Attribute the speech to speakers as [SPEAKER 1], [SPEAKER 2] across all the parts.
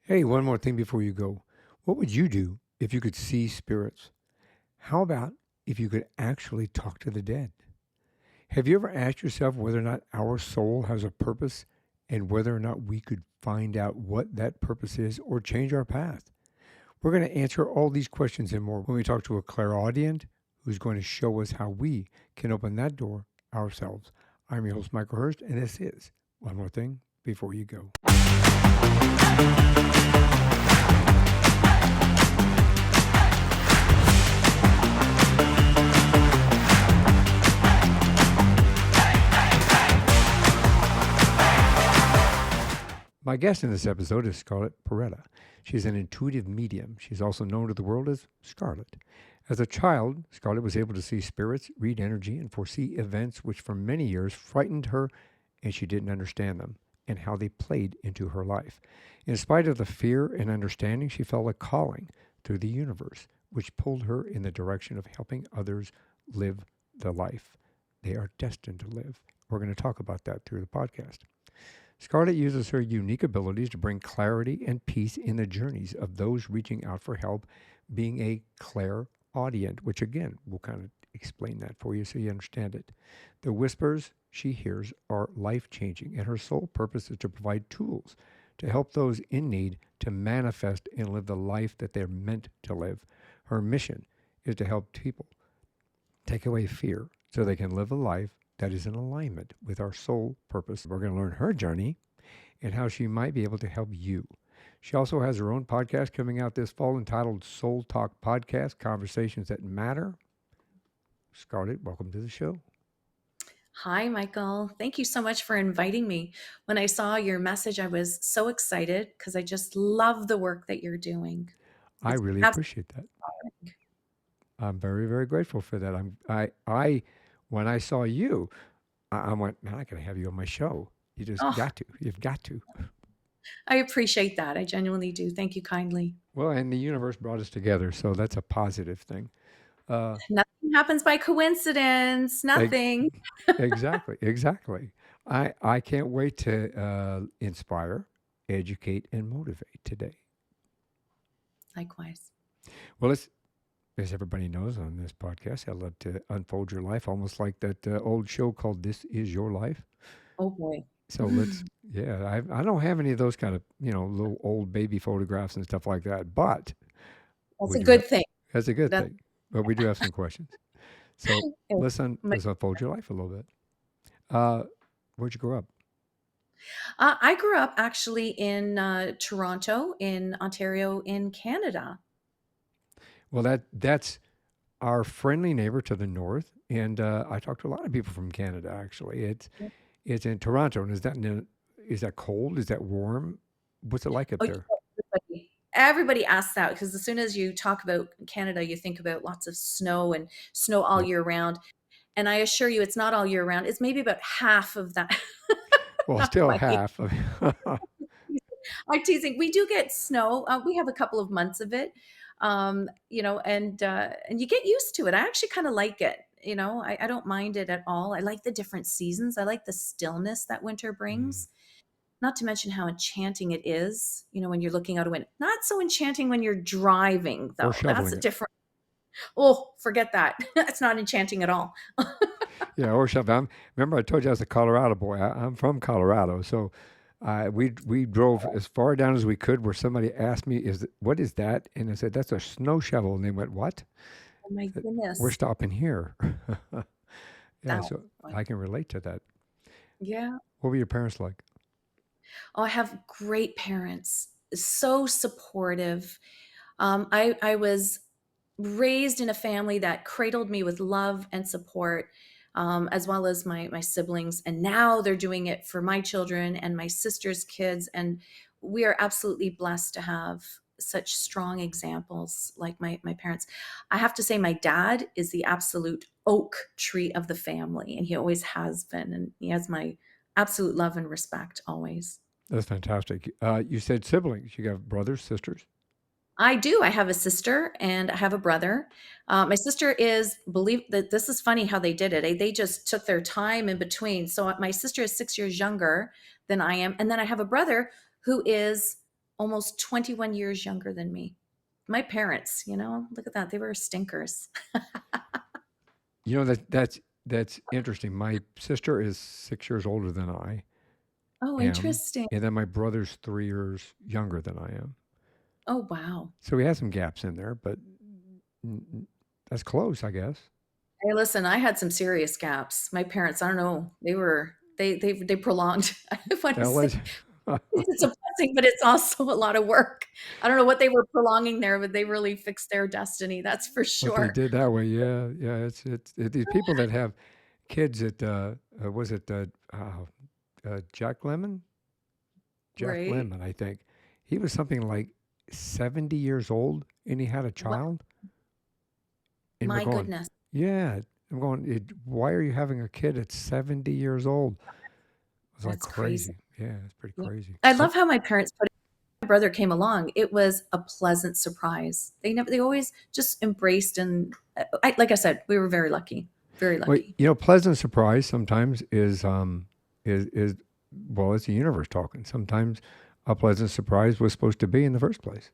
[SPEAKER 1] Hey, one more thing before you go. What would you do if you could see spirits? How about if you could actually talk to the dead? Have you ever asked yourself whether or not our soul has a purpose and whether or not we could find out what that purpose is or change our path? We're going to answer all these questions and more when we talk to a clairaudient who's going to show us how we can open that door ourselves. I'm your host, Michael Herst, and this is One More Thing Before You Go. My guest in this episode is Scarlett Perella. She's an intuitive medium. She's also known to the world as Scarlett. As a child, Scarlett was able to see spirits, read energy, and foresee events which for many years frightened her, and she didn't understand them and how they played into her life. In spite of the fear and understanding, she felt a calling through the universe, which pulled her in the direction of helping others live the life they are destined to live. We're going to talk about that through the podcast. Scarlett uses her unique abilities to bring clarity and peace in the journeys of those reaching out for help, being a clairaudient, which again, we'll kind of explain that for you so you understand it. The whispers she hears are life-changing, and her sole purpose is to provide tools to help those in need to manifest and live the life that they're meant to live. Her mission is to help people take away fear so they can live a life that is in alignment with our soul purpose. We're going to learn her journey and how she might be able to help you. She also has her own podcast coming out this fall entitled Soul Talk Podcast, Conversations That Matter. Scarlett, welcome to the show.
[SPEAKER 2] Hi, Michael. Thank you so much for inviting me. When I saw your message, I was so excited because I just love the work that you're doing.
[SPEAKER 1] I
[SPEAKER 2] It's
[SPEAKER 1] really
[SPEAKER 2] absolutely
[SPEAKER 1] appreciate that. I'm very, very grateful for that. When I saw you, I went, man, I got to have you on my show. You just
[SPEAKER 2] oh,
[SPEAKER 1] got to. You've got to.
[SPEAKER 2] I appreciate that. I genuinely do. Thank you kindly.
[SPEAKER 1] Well, and the universe brought us together, so that's a positive thing. Uh,
[SPEAKER 2] Nothing happens by coincidence.
[SPEAKER 1] ex-
[SPEAKER 2] Nothing.
[SPEAKER 1] exactly. I can't wait to inspire, educate, and motivate today.
[SPEAKER 2] Likewise.
[SPEAKER 1] Well, as everybody knows on this podcast, I love to unfold your life, almost like that old show called "This Is Your Life."
[SPEAKER 2] Oh boy.
[SPEAKER 1] So I don't have any of those kind of little old baby photographs and stuff like that, but
[SPEAKER 2] That's
[SPEAKER 1] we
[SPEAKER 2] a
[SPEAKER 1] do have.
[SPEAKER 2] good thing.
[SPEAKER 1] That's a good
[SPEAKER 2] That's
[SPEAKER 1] thing, but we do have some questions. So let's unfold your life a little bit. Where'd you grow up?
[SPEAKER 2] I grew up actually in Toronto, in Ontario, in Canada.
[SPEAKER 1] Well, that's our friendly neighbor to the north, and I talked to a lot of people from Canada. Actually, it's in Toronto, and is that cold? Is that warm? What's it like up
[SPEAKER 2] Oh,
[SPEAKER 1] there?
[SPEAKER 2] everybody asks that because as soon as you talk about Canada, you think about lots of snow and snow all
[SPEAKER 1] Yep.
[SPEAKER 2] year round. And I assure you, it's not all year round. It's maybe about half of that.
[SPEAKER 1] Well,
[SPEAKER 2] Not
[SPEAKER 1] still
[SPEAKER 2] quite.
[SPEAKER 1] half.
[SPEAKER 2] I'm teasing. We do get snow. We have a couple of months of it, and you get used to it. I actually kind of like it. I don't mind it at all. I like the different seasons. I like the stillness that winter
[SPEAKER 1] Mm.
[SPEAKER 2] brings. Not to mention how enchanting it is, when you're looking out a window. Not so enchanting when you're driving,
[SPEAKER 1] Or
[SPEAKER 2] though. That's
[SPEAKER 1] shoveling
[SPEAKER 2] a
[SPEAKER 1] it.
[SPEAKER 2] different. Oh, forget that. That's not enchanting at all.
[SPEAKER 1] Yeah, or shoveling. Remember, I told you I was a Colorado boy. I'm from Colorado, so we drove as far down as we could. Where somebody asked me, what is that?" And I said, "That's a snow shovel." And they went, "What?"
[SPEAKER 2] Oh my
[SPEAKER 1] I said, "We're
[SPEAKER 2] goodness.
[SPEAKER 1] stopping here." Yeah,
[SPEAKER 2] That
[SPEAKER 1] so
[SPEAKER 2] one.
[SPEAKER 1] I can relate to that.
[SPEAKER 2] Yeah.
[SPEAKER 1] What were your parents like?
[SPEAKER 2] Oh, I have great parents. So supportive. I was raised in a family that cradled me with love and support, as well as my siblings. And now they're doing it for my children and my sister's kids. And we are absolutely blessed to have such strong examples like my parents. I have to say, my dad is the absolute oak tree of the family, and he always has been. And he has my absolute love and respect always.
[SPEAKER 1] That's fantastic. You said siblings. You got brothers, sisters?
[SPEAKER 2] I do. I have a sister and I have a brother. My sister is, believe that this is funny how they did it. They just took their time in between. So my sister is 6 years younger than I am. And then I have a brother who is almost 21 years younger than me. My parents, look at that. They were stinkers.
[SPEAKER 1] That's interesting. My sister is 6 years older than I
[SPEAKER 2] Oh,
[SPEAKER 1] am,
[SPEAKER 2] interesting.
[SPEAKER 1] and then my brother's 3 years younger than I am.
[SPEAKER 2] Oh, wow.
[SPEAKER 1] So we have some gaps in there, but that's close, I guess.
[SPEAKER 2] Hey, listen, I had some serious gaps. My parents, I don't know, they prolonged. I want to
[SPEAKER 1] That
[SPEAKER 2] say
[SPEAKER 1] was
[SPEAKER 2] it's a blessing, but it's also a lot of work. I don't know what they were prolonging there, but they really fixed their destiny. That's for
[SPEAKER 1] what they
[SPEAKER 2] sure.
[SPEAKER 1] did that way. Yeah, yeah. These people that have kids at was it Jack Lemon? Jack
[SPEAKER 2] Right?
[SPEAKER 1] Lemmon, I think. He was something like 70 years old and he had a
[SPEAKER 2] What?
[SPEAKER 1] child. And we're
[SPEAKER 2] My
[SPEAKER 1] going,
[SPEAKER 2] goodness,
[SPEAKER 1] yeah. I'm going, why are you having a kid at 70 years old? It was like
[SPEAKER 2] that's crazy.
[SPEAKER 1] crazy. Yeah, it's pretty
[SPEAKER 2] Yeah.
[SPEAKER 1] crazy.
[SPEAKER 2] I
[SPEAKER 1] So,
[SPEAKER 2] love how my parents put it. My brother came along. It was a pleasant surprise. They always just embraced and like I said, we were very lucky. Very
[SPEAKER 1] well,
[SPEAKER 2] lucky.
[SPEAKER 1] pleasant surprise sometimes is well, it's the universe talking. Sometimes a pleasant surprise was supposed to be in the first place.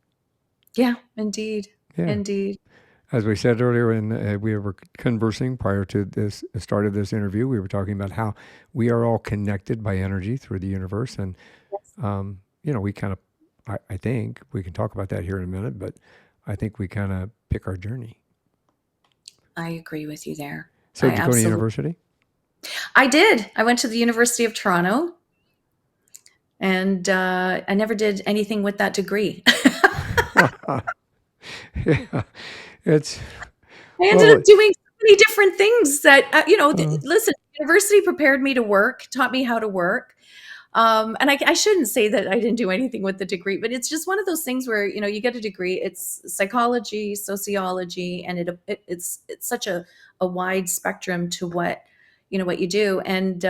[SPEAKER 2] Yeah, indeed.
[SPEAKER 1] Yeah.
[SPEAKER 2] Indeed.
[SPEAKER 1] As we said earlier, when we were conversing prior to this the start of this interview, we were talking about how we are all connected by energy through the universe, and
[SPEAKER 2] Yes,
[SPEAKER 1] we kind of, I think we can talk about that here in a minute, but I think we kind of pick our journey.
[SPEAKER 2] I agree with you there.
[SPEAKER 1] So,
[SPEAKER 2] I
[SPEAKER 1] did you go to
[SPEAKER 2] absolutely
[SPEAKER 1] university?
[SPEAKER 2] I did. I went to the University of Toronto, and I never did anything with that degree.
[SPEAKER 1] Yeah, it's
[SPEAKER 2] I ended
[SPEAKER 1] well,
[SPEAKER 2] up doing so many different things that,
[SPEAKER 1] uh,
[SPEAKER 2] listen, university prepared me to work, taught me how to work. And I shouldn't say that I didn't do anything with the degree, but it's just one of those things where, you get a degree, it's psychology, sociology, and it's such a wide spectrum to what you do. And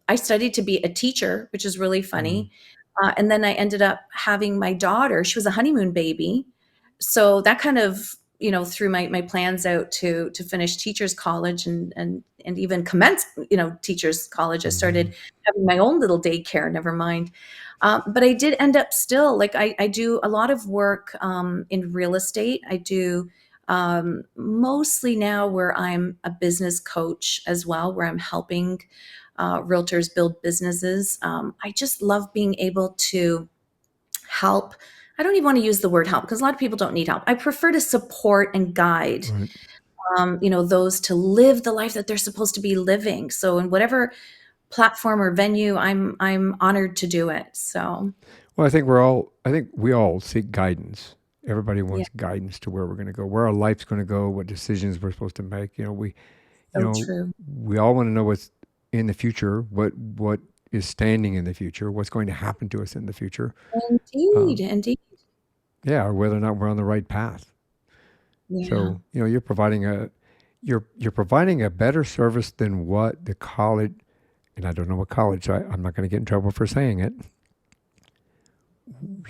[SPEAKER 2] I studied to be a teacher, which is really
[SPEAKER 1] mm,
[SPEAKER 2] funny. And then I ended up having my daughter. She was a honeymoon baby. So that kind of, threw my plans out to finish teachers college and even commence, teachers college. I
[SPEAKER 1] mhm.
[SPEAKER 2] started having my own little daycare, never mind. But I did end up still, like I do a lot of work in real estate. I do mostly now where I'm a business coach as well, where I'm helping realtors build businesses. I just love being able to help. I don't even want to use the word help because a lot of people don't need help. I prefer to support and guide,
[SPEAKER 1] Right.
[SPEAKER 2] those to live the life that they're supposed to be living. So in whatever platform or venue, I'm honored to do it. So
[SPEAKER 1] Well, I think we all seek guidance. Everybody
[SPEAKER 2] yeah,
[SPEAKER 1] wants guidance to where we're going to go, where our life's going to go, what decisions we're supposed to make. You
[SPEAKER 2] so
[SPEAKER 1] know,
[SPEAKER 2] true.
[SPEAKER 1] we all want to know what's in the future, what is standing in the future, what's going to happen to us in the future.
[SPEAKER 2] Indeed,
[SPEAKER 1] Um,
[SPEAKER 2] indeed.
[SPEAKER 1] yeah, or whether or not we're on the right path.
[SPEAKER 2] Yeah.
[SPEAKER 1] So, you're providing a better service than what the college, and I don't know what college, so I'm not going to get in trouble for saying it.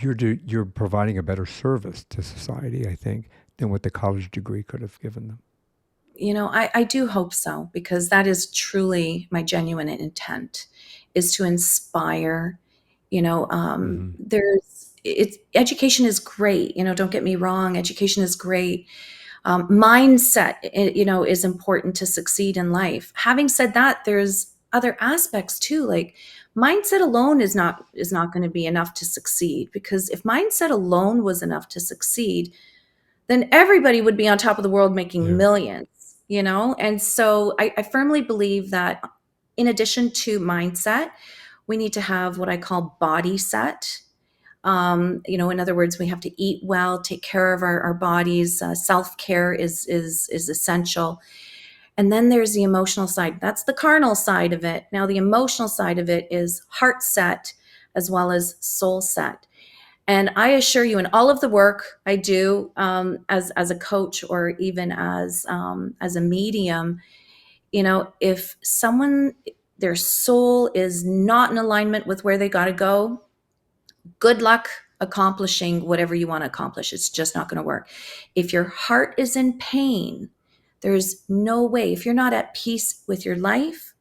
[SPEAKER 1] You're providing a better service to society, I think, than what the college degree could have given them.
[SPEAKER 2] I do hope so because that is truly my genuine intent is to inspire.
[SPEAKER 1] Hmm.
[SPEAKER 2] Education is great. Don't get me wrong. Education is great. Mindset, is important to succeed in life. Having said that, there's other aspects too. Like mindset alone is not going to be enough to succeed because if mindset alone was enough to succeed, then everybody would be on top of the world making
[SPEAKER 1] Yeah.
[SPEAKER 2] millions. And so I firmly believe that in addition to mindset, we need to have what I call body set. In other words, we have to eat well, take care of our bodies. Self care is essential. And then there's the emotional side. That's the carnal side of it. Now, the emotional side of it is heart set as well as soul set. And I assure you, in all of the work I do as a coach or even as a medium, if someone their soul is not in alignment with where they got to go, good luck accomplishing whatever you want to accomplish. It's just not going to work. If your heart is in pain, there's no way. If you're not at peace with your life,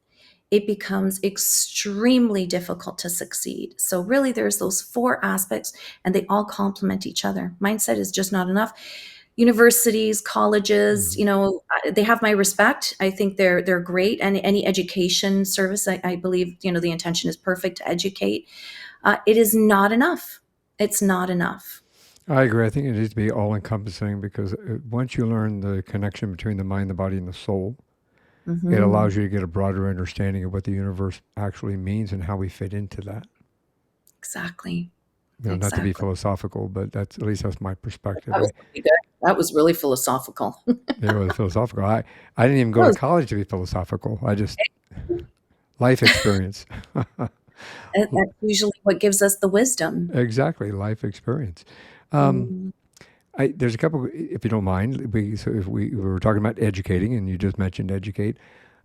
[SPEAKER 2] it becomes extremely difficult to succeed. So really there's those four aspects and they all complement each other. Mindset is just not enough. Universities, colleges,
[SPEAKER 1] Mhm.
[SPEAKER 2] they have my respect. I think they're great. And any education service, I believe, the intention is perfect to educate. It is not enough. It's not enough.
[SPEAKER 1] I agree. I think it needs to be all encompassing because once you learn the connection between the mind, the body, and the soul, it
[SPEAKER 2] Hmm.
[SPEAKER 1] allows you to get a broader understanding of what the universe actually means and how we fit into that.
[SPEAKER 2] Exactly.
[SPEAKER 1] Not to be
[SPEAKER 2] Exactly.
[SPEAKER 1] philosophical, but that's at least that's my perspective.
[SPEAKER 2] That was pretty good. That was really philosophical.
[SPEAKER 1] It was philosophical. I didn't even go to
[SPEAKER 2] That
[SPEAKER 1] college to be philosophical. I just life experience.
[SPEAKER 2] that's usually what gives us the wisdom.
[SPEAKER 1] Exactly, life experience. Um,
[SPEAKER 2] Mm.
[SPEAKER 1] there's a couple, if you don't mind. So if we were talking about educating, and you just mentioned educate,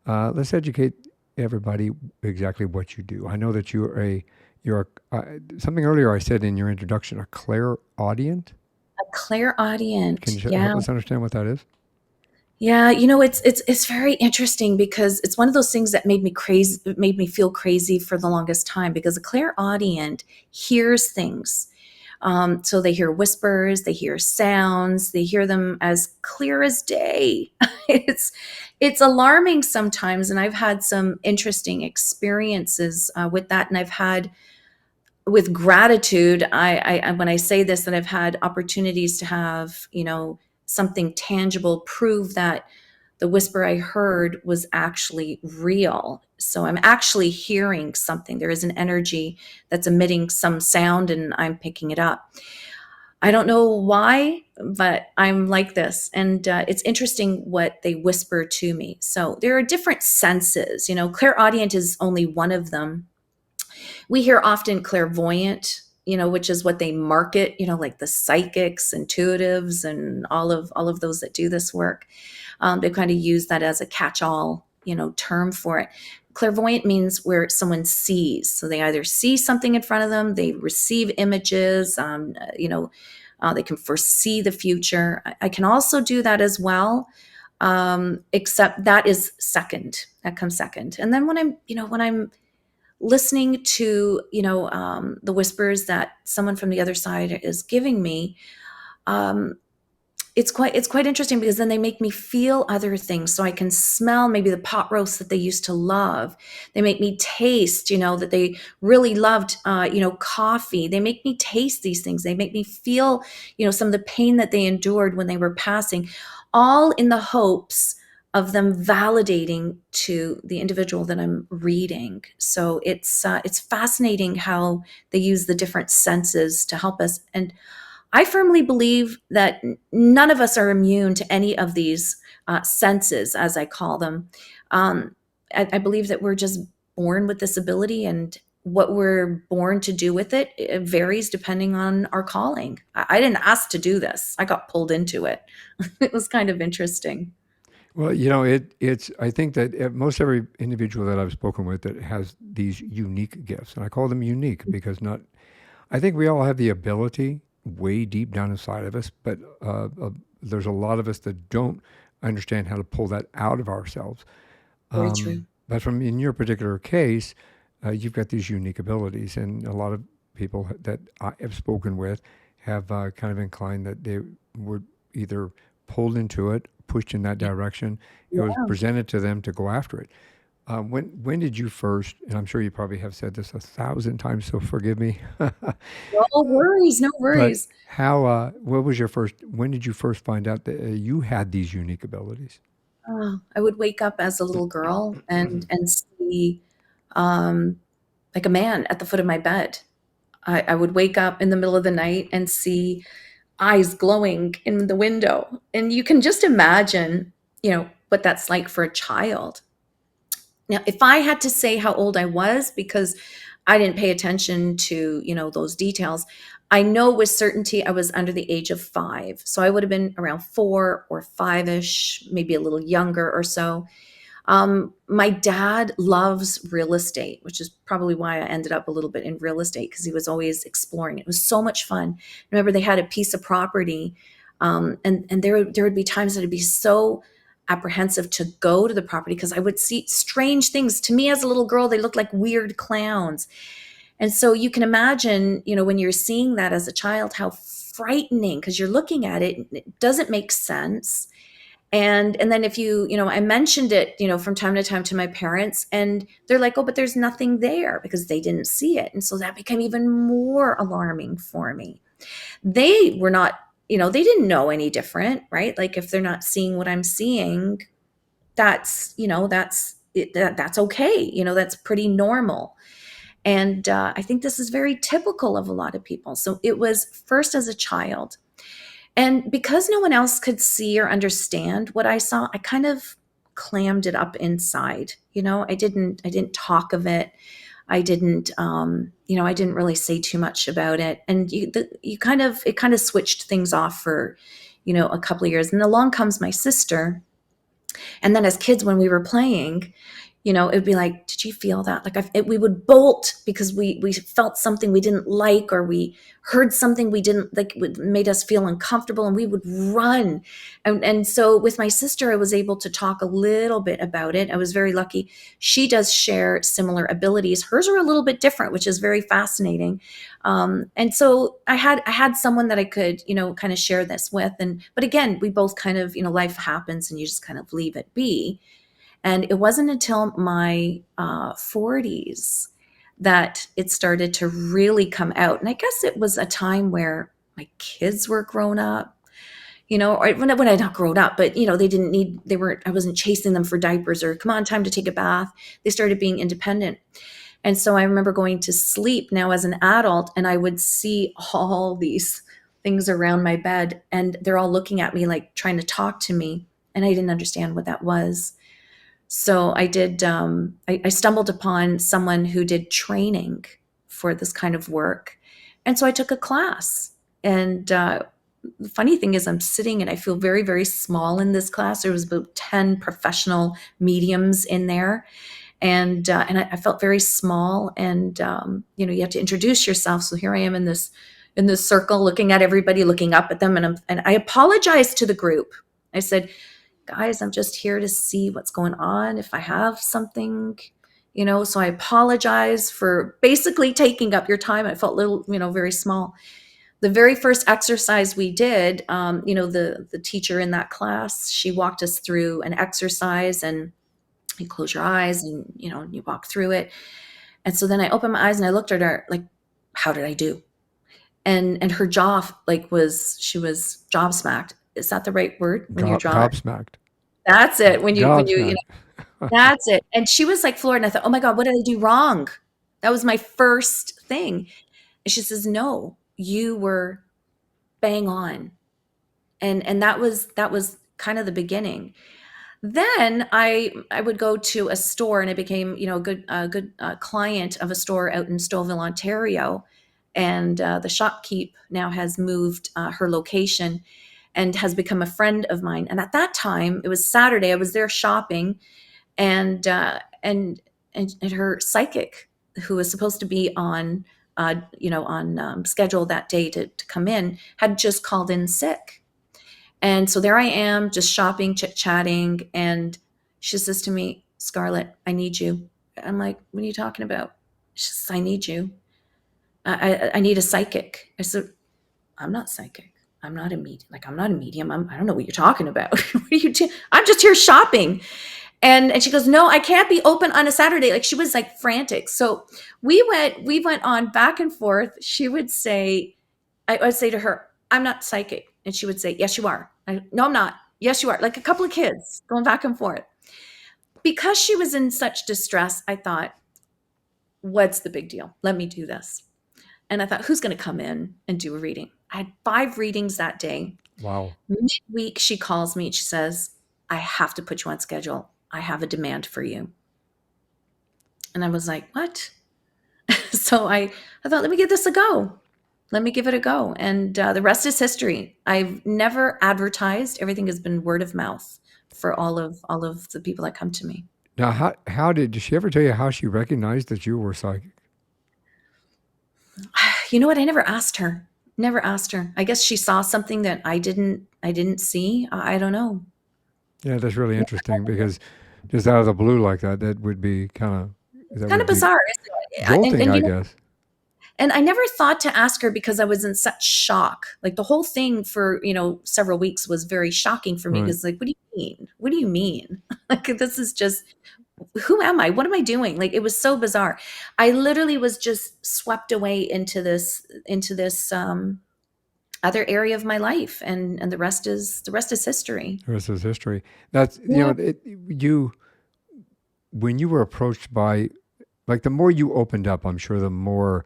[SPEAKER 1] let's educate everybody exactly what you do. I know that you're something earlier I said in your introduction, a clairaudient.
[SPEAKER 2] A
[SPEAKER 1] Can
[SPEAKER 2] clairaudient.
[SPEAKER 1] you help
[SPEAKER 2] Yeah.
[SPEAKER 1] us understand what that is?
[SPEAKER 2] Yeah, it's very interesting because it's one of those things that made me crazy, it made me feel crazy for the longest time because a clairaudient hears things. So they hear whispers, they hear sounds, they hear them as clear as day. it's it's alarming sometimes, and I've had some interesting experiences with that, and I've had with gratitude. When I say this, that I've had opportunities to have something tangible prove that the whisper I heard was actually real. So I'm actually hearing something. There is an energy that's emitting some sound and I'm picking it up. I don't know why, but I'm like this. And it's interesting what they whisper to me. So there are different senses. Clairaudient is only one of them. We hear often clairvoyant, which is what they market, like the psychics, intuitives, and all of those that do this work. They kind of use that as a catch-all, term for it. Clairvoyant means where someone sees. So they either see something in front of them, they receive images, they can foresee the future. I can also do that as well, except that is second. That comes second. And then when I'm listening to the whispers that someone from the other side is giving me, um, it's quite interesting because then they make me feel other things. So I can smell maybe the pot roast that they used to love. They make me taste, that they really loved, coffee. They make me taste these things. They make me feel, some of the pain that they endured when they were passing, all in the hopes of them validating to the individual that I'm reading. So it's fascinating how they use the different senses to help us. And I firmly believe that none of us are immune to any of these senses, as I call them. Um, I believe that we're just born with this ability, and what we're born to do with it varies depending on our calling. I didn't ask to do this, I got pulled into it. It was kind of interesting.
[SPEAKER 1] Well, it's. I think that most every individual that I've spoken with that has these unique gifts, and I call them unique because not. I think we all have the ability way deep down inside of us, but there's a lot of us that don't understand how to pull that out of ourselves.
[SPEAKER 2] Very true.
[SPEAKER 1] But from in your particular case, you've got these unique abilities, and a lot of people that I have spoken with have kind of inclined that they were either pulled into it, pushed in that
[SPEAKER 2] Yeah.
[SPEAKER 1] direction. It was
[SPEAKER 2] Yeah.
[SPEAKER 1] presented to them to go after it. When did you first? And I'm sure you probably have said this 1,000 times, so forgive me.
[SPEAKER 2] No worries, no
[SPEAKER 1] But
[SPEAKER 2] worries.
[SPEAKER 1] how? What was your first? When did you first find out that you had these unique abilities?
[SPEAKER 2] I would wake up as a little girl and see um, like a man at the foot of my bed. I would wake up in the middle of the night and see eyes glowing in the window. And you can just imagine, what that's like for a child. Now, if I had to say how old I was, because I didn't pay attention to, those details, I know with certainty I was under the age of 5. So I would have been around 4 or 5-ish, maybe a little younger or so. My dad loves real estate, which is probably why I ended up a little bit in real estate because he was always exploring. It was so much fun. Remember, they had a piece of property, and there would be times that it'd be so apprehensive to go to the property because I would see strange things. To me as a little girl, they looked like weird clowns. And so you can imagine, when you're seeing that as a child, how frightening, because you're looking at it, it doesn't make sense. And then if I mentioned it, from time to time to my parents, and they're like, oh, but there's nothing there because they didn't see it. And so that became even more alarming for me. They were not, they didn't know any different, right? Like if they're not seeing what I'm seeing, that's okay. That's pretty normal. And I think this is very typical of a lot of people. So it was first as a child. And because no one else could see or understand what I saw, I kind of clammed it up inside. I didn't talk of it. I didn't really say too much about it. And it kind of switched things off for, a couple of years. And along comes my sister. And then as kids, when we were playing, it'd be like, did you feel that? Like we would bolt because we felt something we didn't like, or we heard something we didn't like, made us feel uncomfortable, and we would run. And so with my sister, I was able to talk a little bit about it. I was very lucky. She does share similar abilities. Hers are a little bit different, which is very fascinating. And so I had someone that I could, kind of share this with. But again, we both kind of, life happens and you just kind of leave it be. And it wasn't until my 40s that it started to really come out. And I guess it was a time where my kids were grown up, or when I not grown up, but I wasn't chasing them for diapers or come on, time to take a bath. They started being independent. And so I remember going to sleep now as an adult, and I would see all these things around my bed, and they're all looking at me like trying to talk to me. And I didn't understand what that was. So I did, I stumbled upon someone who did training for this kind of work. And so I took a class. And the funny thing is I'm sitting and I feel very, very small in this class. There was about 10 professional mediums in there. And I felt very small. And, you have to introduce yourself. So here I am in this circle, looking at everybody, looking up at them. And I apologized to the group. I said, guys, I'm just here to see what's going on. If I have something, so I apologize for basically taking up your time. I felt a little, very small. The very first exercise we did, the teacher in that class, she walked us through an exercise, and you close your eyes and, you walk through it. And so then I opened my eyes and I looked at her like, how did I do? And her jaw, she was gobsmacked. Is that the right word? When your jaw,
[SPEAKER 1] Gobsmacked.
[SPEAKER 2] that's it. When
[SPEAKER 1] Gobsmacked.
[SPEAKER 2] that's it. And she was like floored. And I thought, oh my God, what did I do wrong? That was my first thing. And she says, no, you were bang on. And that was kind of the beginning. Then I would go to a store, and I became, a good client of a store out in Stouffville, Ontario. And the shopkeep now has moved her location and has become a friend of mine. And at that time, it was Saturday. I was there shopping, and and her psychic, who was supposed to be on schedule that day to come in, had just called in sick. And so there I am, just shopping, chit chatting, and she says to me, Scarlett, I need you. I'm like, what are you talking about? She says, I need you. I need a psychic. I said, I'm not psychic. I'm not a medium. I'm not a medium. I don't know what you're talking about. What are you doing? I'm just here shopping. And she goes, no, I can't be open on a Saturday. Like, she was like frantic. So we went on back and forth. She would say, I would say to her, I'm not psychic. And she would say, yes, you are. No, I'm not. Yes, you are. Like a couple of kids going back and forth. Because she was in such distress, I thought, what's the big deal? Let me do this. And I thought, who's going to come in and do a reading? I had 5 readings that day.
[SPEAKER 1] Wow.
[SPEAKER 2] Midweek, she calls me. She says, I have to put you on schedule. I have a demand for you. And I was like, what? So I thought, let me give this a go. Let me give it a go. And the rest is history. I've never advertised. Everything has been word of mouth for all of the people that come to me.
[SPEAKER 1] Now, did she ever tell you how she recognized that you were psychic?
[SPEAKER 2] You know what? I never asked her. Never asked her. I guess she saw something that I didn't see. I don't know.
[SPEAKER 1] Yeah, that's really interesting because just out of the blue like that, that would be
[SPEAKER 2] It's
[SPEAKER 1] that
[SPEAKER 2] kind of
[SPEAKER 1] would be
[SPEAKER 2] bizarre, isn't it?
[SPEAKER 1] jolting,
[SPEAKER 2] And
[SPEAKER 1] I
[SPEAKER 2] you know,
[SPEAKER 1] guess.
[SPEAKER 2] and I never thought to ask her because I was in such shock. Like the whole thing for, several weeks was very shocking for me
[SPEAKER 1] Right.
[SPEAKER 2] because like, what do you mean? What do you mean? Like this is just, who am I? What am I doing? Like it was so bizarre. I literally was just swept away into this other area of my life, and the rest is history.
[SPEAKER 1] The rest is history. That's
[SPEAKER 2] Yeah.
[SPEAKER 1] you when you were approached by like the more you opened up, I'm sure the more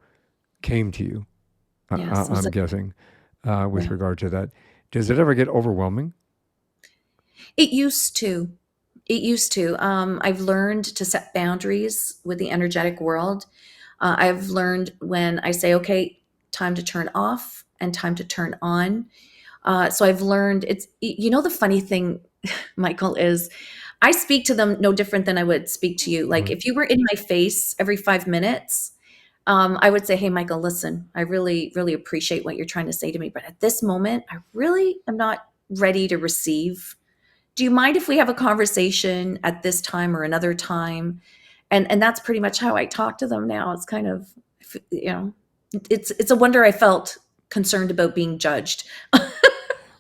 [SPEAKER 1] came to you.
[SPEAKER 2] Yes. It was
[SPEAKER 1] I'm
[SPEAKER 2] like,
[SPEAKER 1] guessing with
[SPEAKER 2] yeah.
[SPEAKER 1] regard to that. Does it ever get overwhelming?
[SPEAKER 2] It used to. It used to. I've learned to set boundaries with the energetic world. I've learned when I say, okay, time to turn off and time to turn on. So I've learned the funny thing, Michael, is I speak to them no different than I would speak to you. Like
[SPEAKER 1] Right.
[SPEAKER 2] if you were in my face every 5 minutes, I would say, hey, Michael, listen, I really, really appreciate what you're trying to say to me. But at this moment, I really am not ready to receive. Do you mind if we have a conversation at this time or another time? And that's pretty much how I talk to them now. It's kind of, you know, it's a wonder I felt concerned about being judged.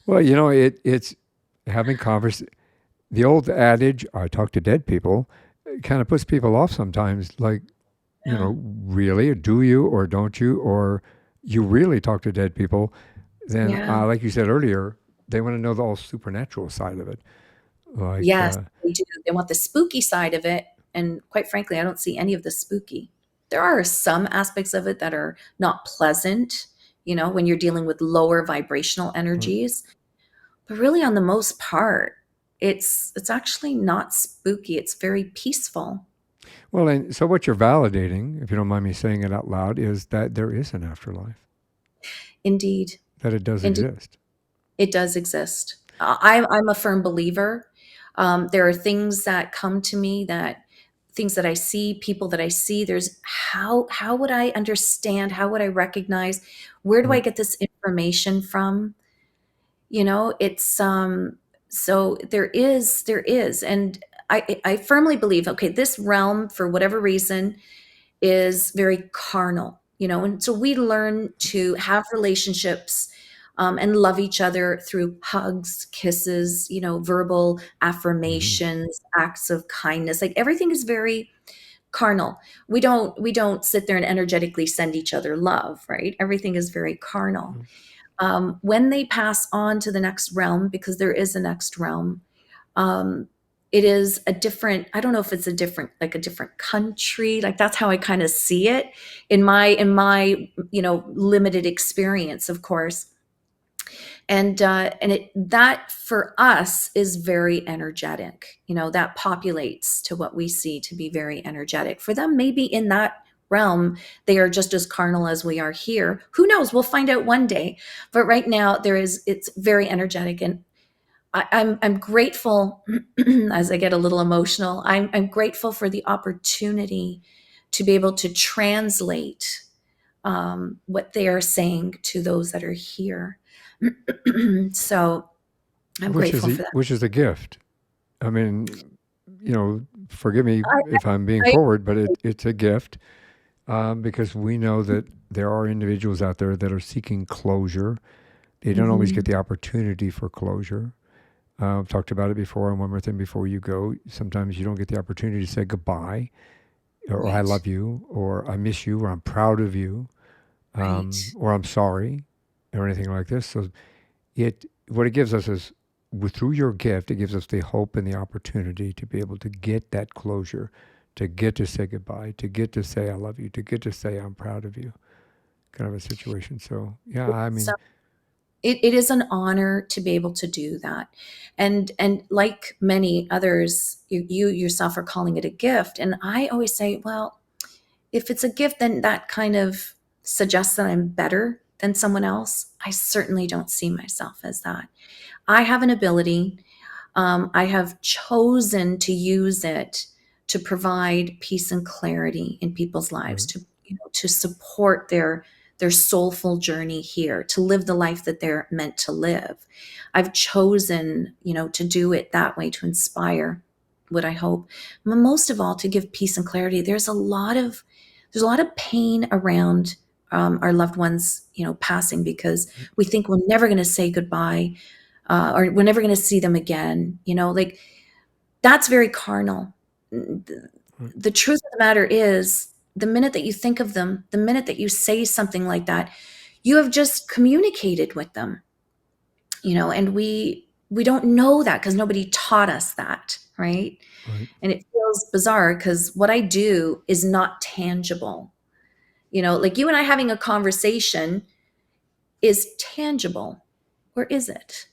[SPEAKER 1] Well, it's having convers. The old adage, "I talk to dead people," kind of puts people off sometimes. Like,
[SPEAKER 2] Yeah.
[SPEAKER 1] really, do you or don't you, or you really talk to dead people? Then,
[SPEAKER 2] Yeah.
[SPEAKER 1] like you said earlier, they want to know the whole supernatural side of it. Like,
[SPEAKER 2] Yes, they do. They want the spooky side of it, and quite frankly, I don't see any of the spooky. There are some aspects of it that are not pleasant, when you're dealing with lower vibrational
[SPEAKER 1] right.
[SPEAKER 2] energies, but really on the most part, it's actually not spooky. It's very peaceful.
[SPEAKER 1] Well, and so what you're validating, if you don't mind me saying it out loud, is that there is an afterlife,
[SPEAKER 2] Indeed.
[SPEAKER 1] that it does
[SPEAKER 2] Indeed,
[SPEAKER 1] exist.
[SPEAKER 2] it does exist. I'm a firm believer. There are things that come to me, that things that I see, people that I see. There's how would I understand? How would I recognize? Where do I
[SPEAKER 1] Right.
[SPEAKER 2] get this information from? It's so there is, and I firmly believe. Okay, this realm, for whatever reason, is very carnal, and so we learn to have relationships, and love each other through hugs, kisses, verbal
[SPEAKER 1] Hmm.
[SPEAKER 2] affirmations, acts of kindness. Like everything is very carnal. We don't sit there and energetically send each other love, right? Everything is very carnal. When they pass on to the next realm, because there is a next realm, um, it is a different, I don't know if it's like a different country. Like that's how I kind of see it in my limited experience, of course. And that for us is very energetic. That populates to what we see to be very energetic. For them, maybe in that realm, they are just as carnal as we are here. Who knows? We'll find out one day. But right now, it's very energetic, and I'm grateful. As I get a little emotional, I'm grateful for the opportunity to be able to translate what they are saying to those that are here. So I'm grateful for that.
[SPEAKER 1] Which is a gift. I mean, forgive me
[SPEAKER 2] I,
[SPEAKER 1] if I'm being
[SPEAKER 2] I,
[SPEAKER 1] forward, but it's a gift because we know that there are individuals out there that are seeking closure. They don't always get
[SPEAKER 2] Mhm.
[SPEAKER 1] the opportunity for closure. I've talked about it before, and one more thing before you go. Sometimes you don't get the opportunity to say goodbye, or I
[SPEAKER 2] Right,
[SPEAKER 1] love you, or I miss you, or I'm proud of you,
[SPEAKER 2] right.
[SPEAKER 1] or I'm sorry, or anything like this. So what it gives us is through your gift, it gives us the hope and the opportunity to be able to get that closure, to get to say goodbye, to get to say I love you, to get to say I'm proud of you, kind of a situation. So yeah, I
[SPEAKER 2] So
[SPEAKER 1] mean,
[SPEAKER 2] it is an honor to be able to do that, and like many others, you yourself are calling it a gift, and I always say, well, if it's a gift, then that kind of suggests that I'm better than someone else. I certainly don't see myself as that. I have an ability. I have chosen to use it to provide peace and clarity in people's lives,
[SPEAKER 1] right,
[SPEAKER 2] to support their soulful journey here, to live the life that they're meant to live. I've chosen, to do it that way, to inspire what I hope, but most of all, to give peace and clarity. There's a lot of pain around our loved ones, passing, because we think we're never going to say goodbye, or we're never going to see them again. Like, that's very carnal. The truth of the matter is, the minute that you think of them, the minute that you say something like that, you have just communicated with them. And we don't know that because nobody taught us that, right?
[SPEAKER 1] Right.
[SPEAKER 2] And it feels bizarre because what I do is not tangible. Like you and I having a conversation is tangible, or is it?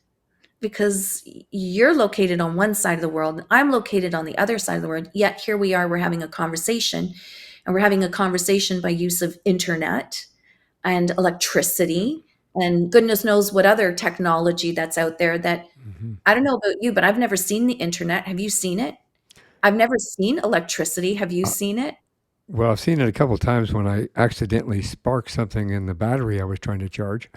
[SPEAKER 2] Because you're located on one side of the world, I'm located on the other side of the world, yet here we are, we're having a conversation, and we're having a conversation by use of internet and electricity and goodness knows what other technology that's out there that,
[SPEAKER 1] Hmm.
[SPEAKER 2] I don't know about you, but I've never seen the internet. Have you seen it? I've never seen electricity. Have you
[SPEAKER 1] Uh,
[SPEAKER 2] seen it?
[SPEAKER 1] well, I've seen it a couple times when I accidentally sparked something in the battery I was trying to charge.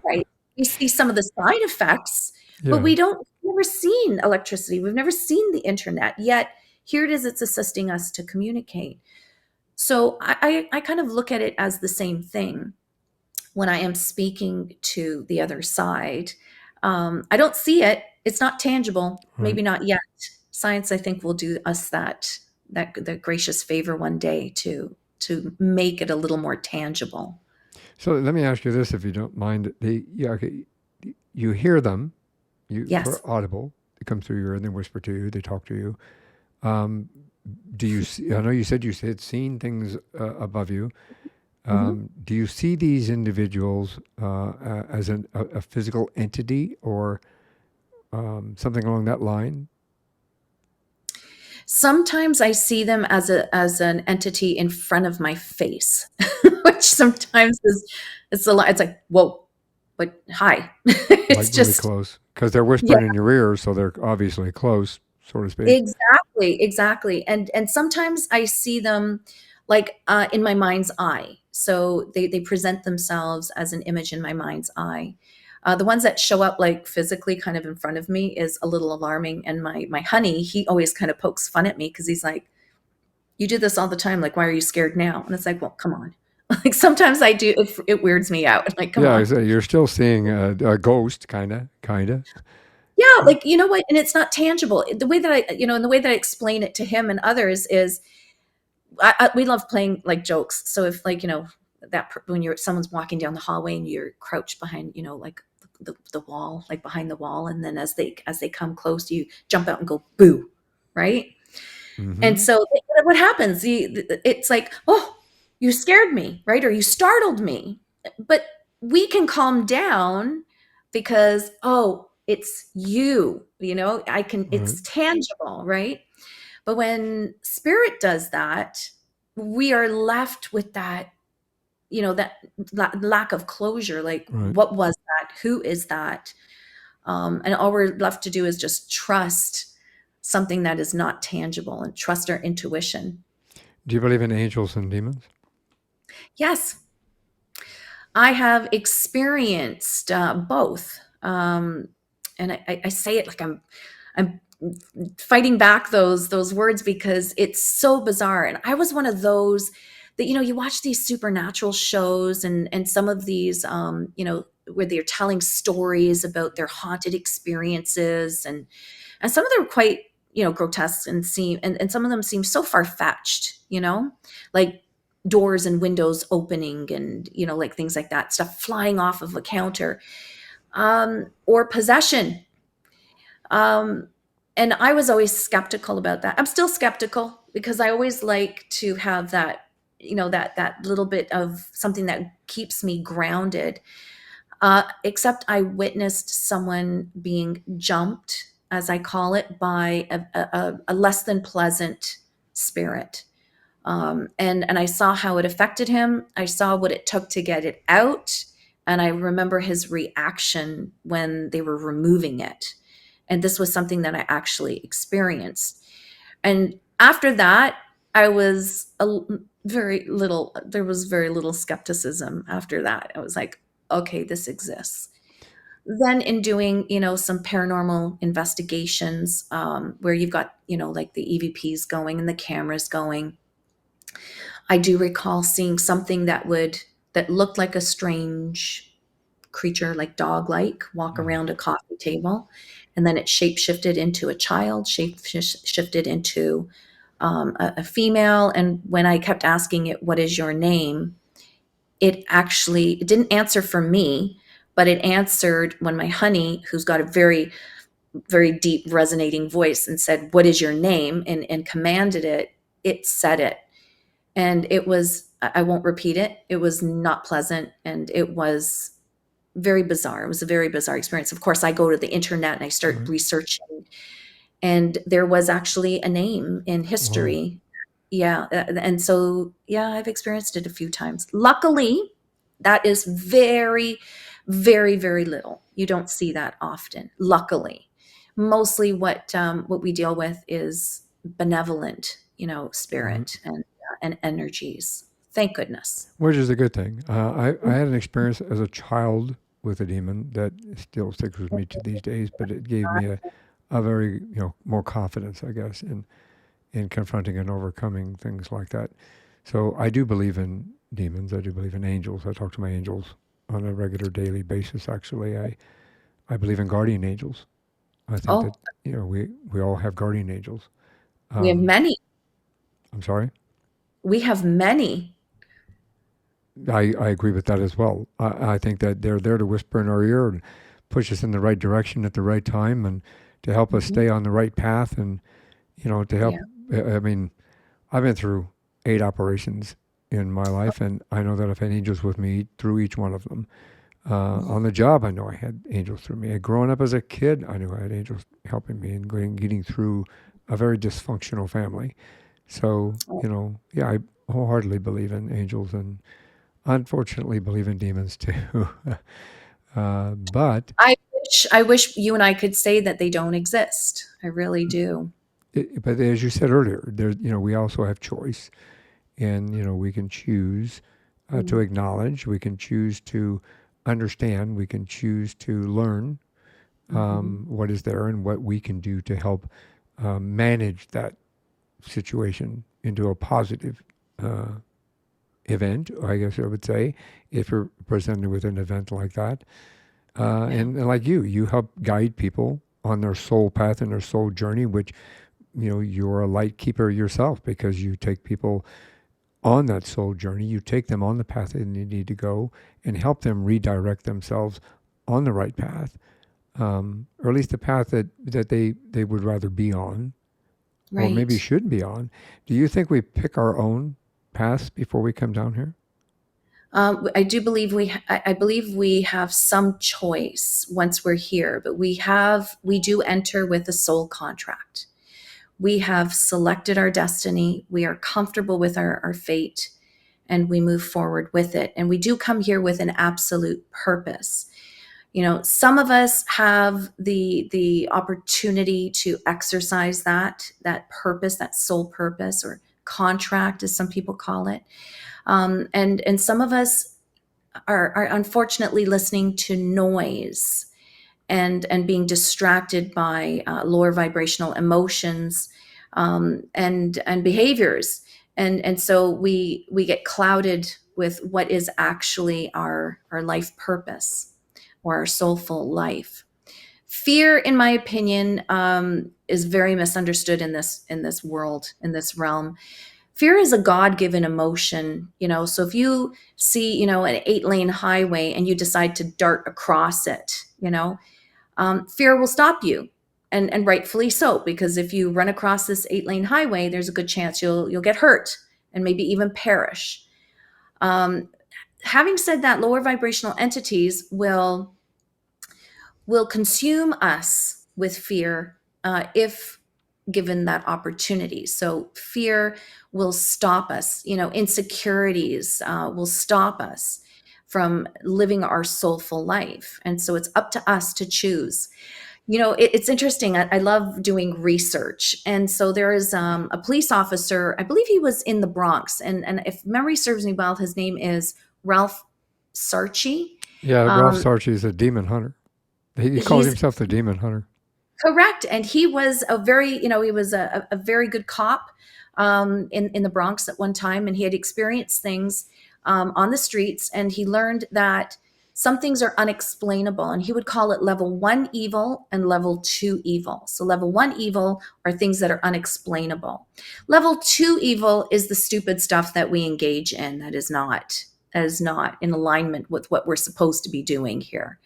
[SPEAKER 2] Right. We see some of the side effects, but
[SPEAKER 1] Yeah.
[SPEAKER 2] we've never seen electricity. We've never seen the internet. Yet here it is, it's assisting us to communicate. So I kind of look at it as the same thing when I am speaking to the other side. I don't see it. It's not tangible.
[SPEAKER 1] Right.
[SPEAKER 2] Maybe not yet. Science, I think, will do us that gracious favor one day to make it a little more tangible.
[SPEAKER 1] So let me ask you this, if you don't mind. Yeah, okay, you hear them,
[SPEAKER 2] Yes.
[SPEAKER 1] they're audible. They come through your ear and they whisper to you. They talk to you. Um, do you see? I know you said had seen things above you.
[SPEAKER 2] Mhm.
[SPEAKER 1] Do you see these individuals as a physical entity or something along that line?
[SPEAKER 2] Sometimes I see them as an entity in front of my face, which sometimes is it's a lot. It's like, whoa, but hi.
[SPEAKER 1] Like
[SPEAKER 2] It's
[SPEAKER 1] really
[SPEAKER 2] just,
[SPEAKER 1] close? Because they're
[SPEAKER 2] yeah,
[SPEAKER 1] whispering in your ear, so they're obviously close, so to speak.
[SPEAKER 2] exactly, exactly. And sometimes I see them like in my mind's eye. So they present themselves as an image in my mind's eye. The ones that show up like physically kind of in front of me is a little alarming. And my honey, he always kind of pokes fun at me because he's like, you do this all the time. Like, why are you scared now? And it's like, well, come on. Like sometimes I do. It weirds me out. Like, come
[SPEAKER 1] Yeah,
[SPEAKER 2] on.
[SPEAKER 1] I say you're still seeing a ghost, kind of.
[SPEAKER 2] Yeah, like, you know what? And it's not tangible. The way that and the way that I explain it to him and others is, we love playing like jokes. So if like, when someone's walking down the hallway and you're crouched behind, like the wall, like behind the wall, and then as they come close, you jump out and go boo, right? And
[SPEAKER 1] Mm-hmm.
[SPEAKER 2] so what happens? It's like, oh, you scared me, right? Or you startled me. But we can calm down because, oh, it's you,
[SPEAKER 1] Right.
[SPEAKER 2] it's tangible, right? But when spirit does that, we are left with that lack of closure. Like,
[SPEAKER 1] Right.
[SPEAKER 2] what was that? Who is that? And all we're left to do is just trust something that is not tangible and trust our intuition.
[SPEAKER 1] Do you believe in angels and demons?
[SPEAKER 2] Yes, I have experienced both. And I say it like I'm fighting back those words because it's so bizarre. And I was one of those that, you watch these supernatural shows and some of these, where they're telling stories about their haunted experiences, and some of them are quite, grotesque, and some of them seem so far-fetched, like doors and windows opening, and like things like that, stuff flying off of a counter, or possession. um, and I was always skeptical about that. I'm still skeptical because I always like to have that, that little bit of something that keeps me grounded. Except I witnessed someone being jumped, as I call it, by a less than pleasant spirit. And I saw how it affected him. I saw what it took to get it out. And I remember his reaction when they were removing it. And this was something that I actually experienced. And after that, I was there was very little skepticism after that. I was like, okay, this exists. Then in doing, some paranormal investigations, where you've got, like the EVPs going and the cameras going, I do recall seeing something that looked like a strange creature, like dog-like, walk
[SPEAKER 1] Mm.
[SPEAKER 2] around a coffee table, and then it shape-shifted into a child, shape-shifted into a female. And when I kept asking it, "What is your name?" it didn't answer for me, but it answered when my honey, who's got a very, very deep resonating voice, and said, "What is your name?" and commanded it. It said it, and it was, I won't repeat it. It was not pleasant, and it was very bizarre. It was a very bizarre experience. Of course, I go to the internet and I start
[SPEAKER 1] Right.
[SPEAKER 2] researching, and there was actually a name in
[SPEAKER 1] Wow.
[SPEAKER 2] history. Yeah, and so, yeah, I've experienced it a few times. Luckily, that is very, very, very little. You don't see that often, luckily. Mostly what we deal with is benevolent,
[SPEAKER 1] Right.
[SPEAKER 2] spirit and energies. Thank goodness.
[SPEAKER 1] Which is a good thing. I had an experience as a child with a demon that still sticks with me to these days, but it gave me a very, more confidence, I guess, in confronting and overcoming things like that. So I do believe in demons. I do believe in angels. I talk to my angels on a regular daily basis, actually. I believe in guardian angels. I think that,
[SPEAKER 2] Oh,
[SPEAKER 1] we all have guardian angels.
[SPEAKER 2] we have
[SPEAKER 1] Um,
[SPEAKER 2] many.
[SPEAKER 1] I'm sorry?
[SPEAKER 2] We have many.
[SPEAKER 1] I agree with that as well. I think that they're there to whisper in our ear and push us in the right direction at the right time and to help us
[SPEAKER 2] Mhm.
[SPEAKER 1] stay on the right path and, to
[SPEAKER 2] Yeah.
[SPEAKER 1] help. I mean, I've been through 8 operations in my life, and I know that I've had angels with me through each one of them.
[SPEAKER 2] Mhm.
[SPEAKER 1] On the job, I know I had angels through me. Growing up as a kid, I knew I had angels helping me and getting through a very dysfunctional family. So, yeah, I wholeheartedly believe in angels and unfortunately believe in demons too. But
[SPEAKER 2] I wish you and I could say that they don't exist. I really do.
[SPEAKER 1] but as you said earlier, there we also have choice, and we can choose to
[SPEAKER 2] Mm.
[SPEAKER 1] acknowledge, we can choose to understand, we can choose to learn
[SPEAKER 2] Mhm.
[SPEAKER 1] what is there and what we can do to help manage that situation into a positive uh, event. I guess I would say, if you're presented with an event like that.
[SPEAKER 2] Yeah.
[SPEAKER 1] And like you help guide people on their soul path and their soul journey, which, you're a light keeper yourself because you take people on that soul journey. You take them on the path that they need to go and help them redirect themselves on the right path, or at least the path that they would rather be on, or maybe
[SPEAKER 2] Right.
[SPEAKER 1] should be on. Do you think we pick our own paths before we come down here?
[SPEAKER 2] I believe we have some choice once we're here, but we do enter with a soul contract. We have selected our destiny. We are comfortable with our fate, and we move forward with it. And we do come here with an absolute purpose. Some of us have the opportunity to exercise that purpose, that soul purpose, or contract, as some people call it. And some of us are unfortunately listening to noise and being distracted by lower vibrational emotions, and behaviors, and so we get clouded with what is actually our life purpose, or our soulful life. Fear, in my opinion, is very misunderstood in this world, in this realm. Fear is a God-given emotion. So if you see, an 8-lane highway and you decide to dart across it, fear will stop you, and rightfully so, because if you run across this 8-lane highway, there's a good chance you'll get hurt and maybe even perish. Um, Having said that, lower vibrational entities will consume us with fear, if given that opportunity. So fear will stop us. Insecurities will stop us from living our soulful life, and so it's up to us to choose. It's interesting. I love doing research. And so there is a police officer, I believe he was in the Bronx. And if memory serves me well, his name is Ralph Sarchi.
[SPEAKER 1] Yeah, Ralph
[SPEAKER 2] Um,
[SPEAKER 1] Sarchi is a demon hunter. He calls
[SPEAKER 2] he's
[SPEAKER 1] himself the demon hunter.
[SPEAKER 2] correct. And he was a very good cop in the Bronx at one time. And he had experienced things on the streets. And he learned that some things are unexplainable. And he would call it level one evil and level two evil. So, level one evil are things that are unexplainable. Level two evil is the stupid stuff that we engage in that is not in alignment with what we're supposed to be doing here.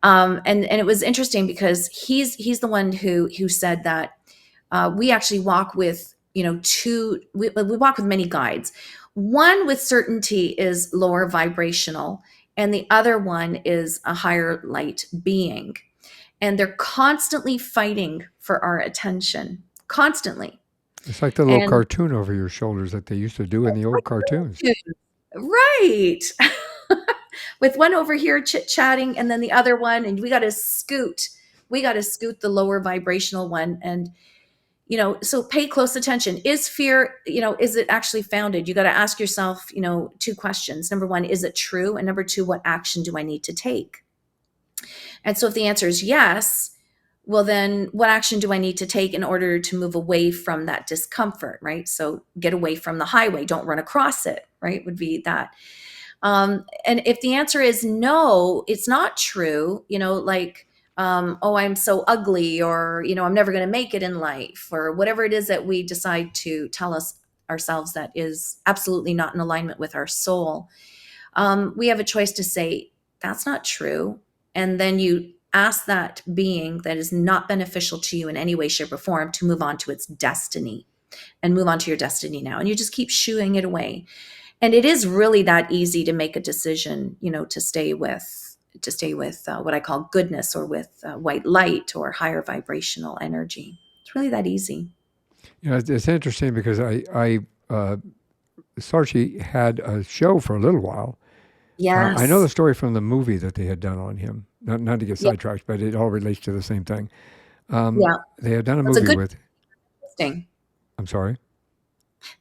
[SPEAKER 2] And it was interesting because he's the one who said that we actually walk with we walk with many guides. One with certainty is lower vibrational, and the other one is a higher light being, and they're constantly fighting for our attention, constantly.
[SPEAKER 1] It's like the little
[SPEAKER 2] And
[SPEAKER 1] cartoon over your shoulders that they used to do in the old cartoons.
[SPEAKER 2] right. With one over here chit chatting and then the other one, and we got to scoot the lower vibrational one. And so pay close attention. Is fear, is it actually founded? You got to ask yourself, two questions. Number one, is it true? And number two, what action do I need to take? And so if the answer is yes, well, then what action do I need to take in order to move away from that discomfort, right? So get away from the highway, don't run across it, right? Would be that. And if the answer is no, it's not true, like, oh, I'm so ugly, or, I'm never going to make it in life, or whatever it is that we decide to tell ourselves that is absolutely not in alignment with our soul, we have a choice to say, that's not true. And then you ask that being that is not beneficial to you in any way, shape, or form to move on to its destiny and move on to your destiny now. And you just keep shooing it away. And it is really that easy to make a decision, to stay with what I call goodness, or with white light or higher vibrational energy. It's really that easy.
[SPEAKER 1] It's interesting because Sarchi had a show for a little while. I know the
[SPEAKER 2] Yes.
[SPEAKER 1] story from the movie that they had done on him. Not to get
[SPEAKER 2] Yeah.
[SPEAKER 1] sidetracked, but it all relates to the same thing.
[SPEAKER 2] Yeah.
[SPEAKER 1] They had done a
[SPEAKER 2] That's a
[SPEAKER 1] movie
[SPEAKER 2] good
[SPEAKER 1] with.
[SPEAKER 2] thing.
[SPEAKER 1] I'm sorry.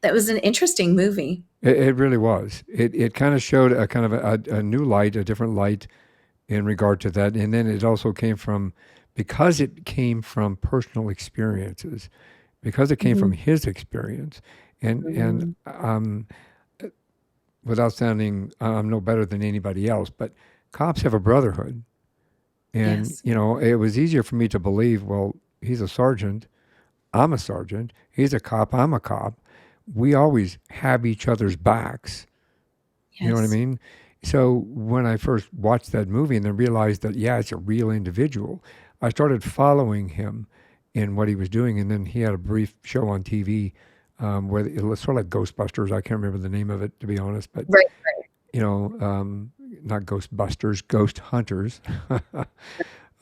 [SPEAKER 2] That was an interesting movie.
[SPEAKER 1] It really was. It kind of showed a kind of a new light, a different light in regard to that, and then it also came from, because it came from personal experiences, because it came from
[SPEAKER 2] Hmm.
[SPEAKER 1] his experience, and
[SPEAKER 2] Hmm.
[SPEAKER 1] without sounding, I'm no better than anybody else, but cops have a brotherhood. And,
[SPEAKER 2] Yes.
[SPEAKER 1] it was easier for me to believe, well, he's a sergeant, I'm a sergeant, he's a cop, I'm a cop. We always have each other's backs. You know what I
[SPEAKER 2] Yes.
[SPEAKER 1] mean? So when I first watched that movie and then realized that, yeah, it's a real individual, I started following him in what he was doing. And then he had a brief show on TV where it was sort of like Ghostbusters. I can't remember the name of it, to be honest, but
[SPEAKER 2] Right.
[SPEAKER 1] you know, not Ghostbusters, Ghost Hunters.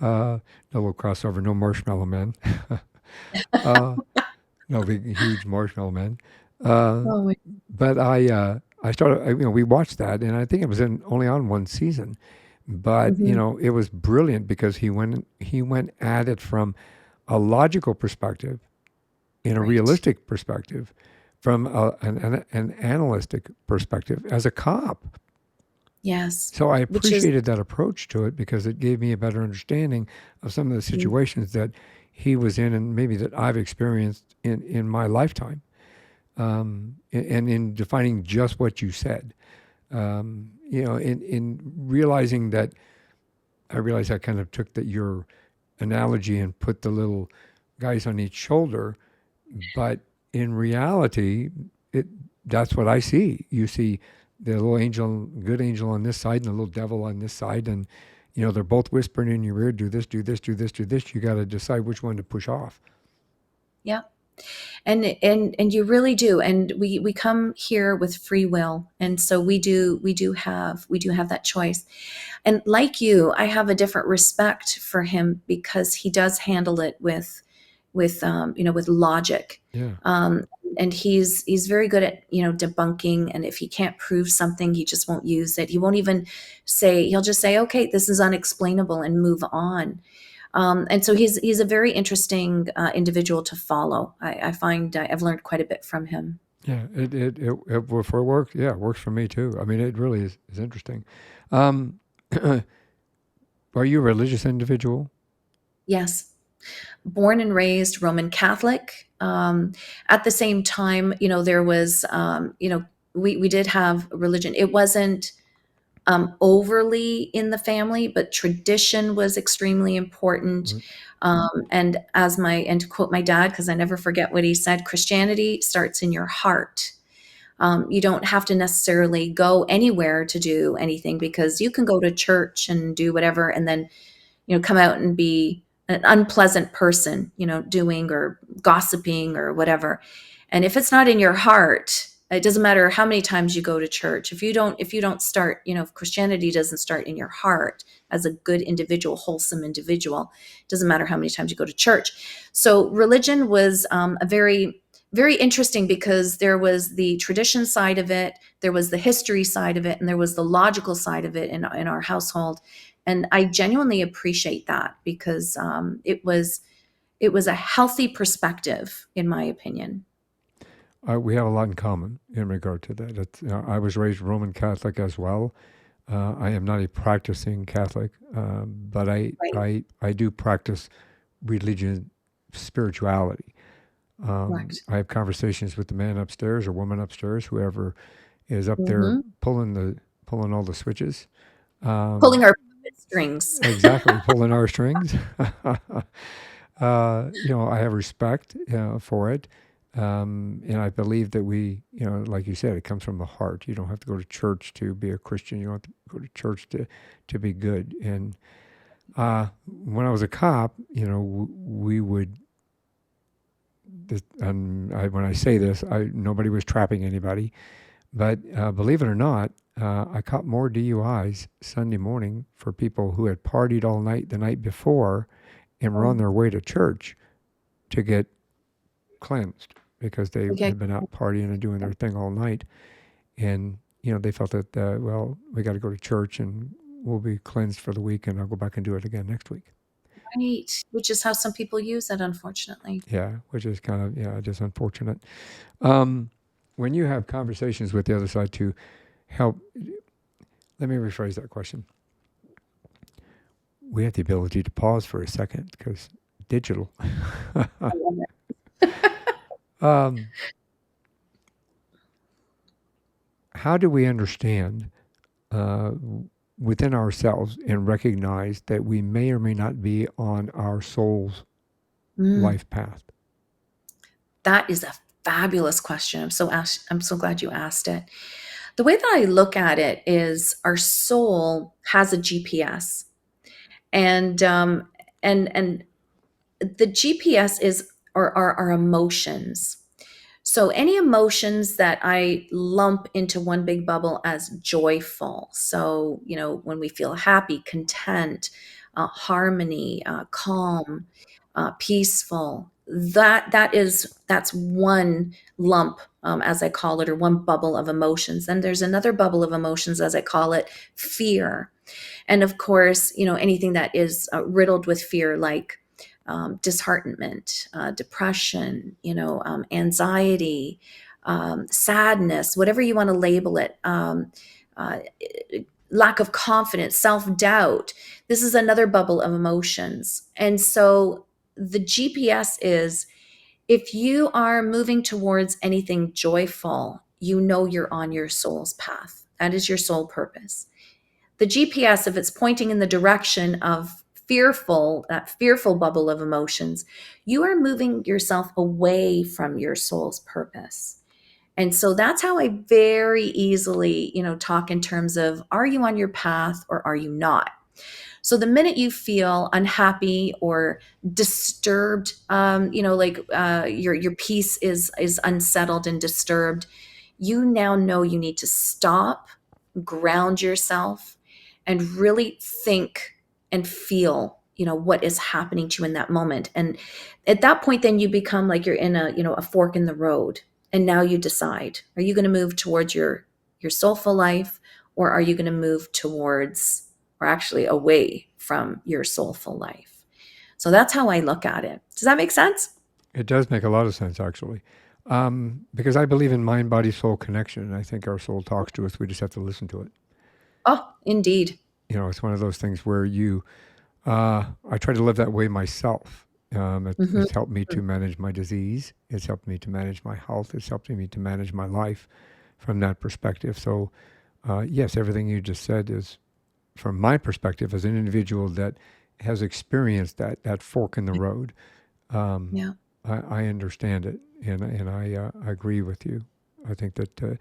[SPEAKER 1] No little crossover, no Marshmallow Men. uh, no big, huge Marshmallow Men. Uh,
[SPEAKER 2] Oh my.
[SPEAKER 1] but I started, we watched that, and I think it was only on one season. But
[SPEAKER 2] Hmm.
[SPEAKER 1] it was brilliant because he went at it from a logical perspective, in a
[SPEAKER 2] Right.
[SPEAKER 1] realistic perspective, from an analytic perspective as a cop.
[SPEAKER 2] Yes.
[SPEAKER 1] So I
[SPEAKER 2] Which is.
[SPEAKER 1] appreciated that approach to it because it gave me a better understanding of some of the
[SPEAKER 2] Mm.
[SPEAKER 1] situations that he was in and maybe that I've experienced in my lifetime. And in defining just what you said, in realizing that, I realized I kind of took your analogy and put the little guys on each shoulder, but in reality, it that's what I see. You see the little angel, good angel on this side, and the little devil on this side, and they're both whispering in your ear, do this, do this, do this, do this. You got to decide which one to push off.
[SPEAKER 2] Yeah. And you really do. And we come here with free will. And so we do have that choice. And like you, I have a different respect for him because he does handle it with logic.
[SPEAKER 1] Yeah.
[SPEAKER 2] um, and he's very good at debunking. And if he can't prove something, he just won't use it. He won't even say. He'll just say, okay, this is unexplainable, and move on. And so he's a very interesting individual to follow. I find I've learned quite a bit from him.
[SPEAKER 1] Yeah, if it works, yeah, it works for me too. I mean, it really is interesting. Um, are you a religious individual?
[SPEAKER 2] Yes, born and raised Roman Catholic. At the same time, there was, we did have religion. It wasn't overly in the family, but tradition was extremely important.
[SPEAKER 1] Mhm.
[SPEAKER 2] And to quote my dad, because I never forget what he said, Christianity starts in your heart. You don't have to necessarily go anywhere to do anything, because you can go to church and do whatever and then come out and be an unpleasant person, doing or gossiping or whatever. And if it's not in your heart, it doesn't matter how many times you go to church. If you don't start, if Christianity doesn't start in your heart as a good individual, wholesome individual, it doesn't matter how many times you go to church. So religion was a very, very interesting, because there was the tradition side of it, there was the history side of it, and there was the logical side of it in our household. And I genuinely appreciate that, because it was a healthy perspective, in my opinion.
[SPEAKER 1] We have a lot in common in regard to that. I was raised Roman Catholic as well. I am not a practicing Catholic, but
[SPEAKER 2] Right.
[SPEAKER 1] I do practice religion, spirituality.
[SPEAKER 2] Correct.
[SPEAKER 1] I have conversations with the man upstairs or woman upstairs, whoever is up there
[SPEAKER 2] Hmm.
[SPEAKER 1] pulling all the switches. Um,
[SPEAKER 2] Pulling our puppet strings.
[SPEAKER 1] exactly, pulling our strings. I have respect for it. And I believe that like you said, it comes from the heart. You don't have to go to church to be a Christian. You don't have to go to church to be good. And when I was a cop, we would, when I say this, nobody was trapping anybody. But believe it or not, I caught more DUIs Sunday morning for people who had partied all night the night before and were on
[SPEAKER 2] Oh,
[SPEAKER 1] their way to church to get cleansed because they
[SPEAKER 2] okay.
[SPEAKER 1] had been out partying and doing their thing all night. And, they felt that, well, we got to go to church and we'll be cleansed for the week and I'll go back and do it again next week.
[SPEAKER 2] Right. Which is how some people use it, unfortunately.
[SPEAKER 1] Yeah, which is kind of, yeah, just unfortunate. Um, when you have conversations with the other side to help, let me rephrase that question. We have the ability to pause for a second because digital.
[SPEAKER 2] I love it.
[SPEAKER 1] um, how do we understand uh, within ourselves and recognize that we may or may not be on our soul's
[SPEAKER 2] Mm,
[SPEAKER 1] life path?
[SPEAKER 2] that is a fabulous question. I'm so glad you asked it. The way that I look at it is our soul has a GPS, and and the GPS is are our emotions. So any emotions that I lump into one big bubble as joyful. So, when we feel happy, content, harmony, calm, peaceful, that's one lump, as I call it, or one bubble of emotions. Then there's another bubble of emotions, as I call it, fear. And of course, anything that is riddled with fear, like disheartenment, depression, anxiety, sadness, whatever you want to label it, uh, lack of confidence, self doubt. This is another bubble of emotions. And so the GPS is, if you are moving towards anything joyful, you're on your soul's path. That is your soul purpose. The GPS, if it's pointing in the direction of that fearful bubble of emotions, you are moving yourself away from your soul's purpose. And so that's how I very easily, talk in terms of, are you on your path or are you not? So the minute you feel unhappy or disturbed, like your peace is unsettled and disturbed, you now know you need to stop, ground yourself, and really think and feel, what is happening to you in that moment. And at that point, then you become like you're in a fork in the road. And now you decide, are you going to move towards your soulful life, or are you going to move towards, or actually away from, your soulful life? So that's how I look at it. Does that make sense?
[SPEAKER 1] It does make a lot of sense, actually, because I believe in mind, body, soul connection. And I think our soul talks to us. We just have to listen to it.
[SPEAKER 2] Oh, indeed.
[SPEAKER 1] You know, it's one of those things where I try to live that way myself.
[SPEAKER 2] Hmm.
[SPEAKER 1] It's helped me to manage my disease. It's helped me to manage my health. It's helped me to manage my life from that perspective. So, yes, everything you just said is, from my perspective, as an individual that has experienced that fork in the road. Um,
[SPEAKER 2] Yeah.
[SPEAKER 1] I understand it, and I agree with you. I think that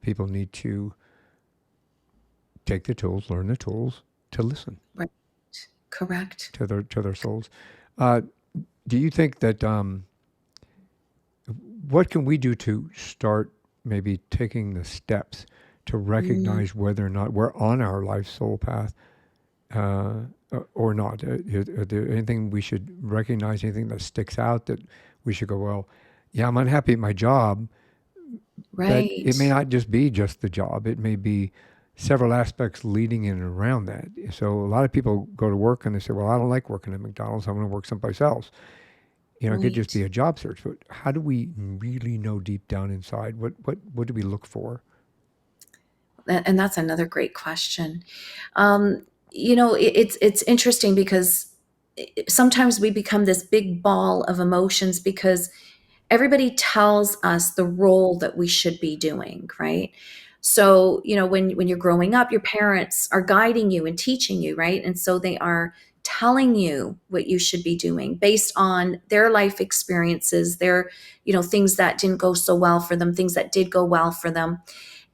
[SPEAKER 1] people need to take the tools, learn the tools to listen
[SPEAKER 2] Right. Correct.
[SPEAKER 1] to their souls. Uh, do you think that what can we do to start maybe taking the steps to
[SPEAKER 2] Mm,
[SPEAKER 1] recognize whether or not we're on our life soul path uh, or not? Are there anything we should recognize? Anything that sticks out that we should go? Well, yeah, I'm unhappy at my job, but it may
[SPEAKER 2] right.
[SPEAKER 1] not just be just the job. It may be several aspects leading in and around that. So a lot of people go to work and they say, "Well, I don't like working at McDonald's. I'm going to work someplace else." You know, it could just
[SPEAKER 2] Right.
[SPEAKER 1] be a job search. But how do we really know deep down inside? What do we look for?
[SPEAKER 2] And that's another great question. It's interesting because sometimes we become this big ball of emotions because everybody tells us the role that we should be doing, right? So, when you're growing up, your parents are guiding you and teaching you, right? And so they are telling you what you should be doing based on their life experiences, their, things that didn't go so well for them, things that did go well for them,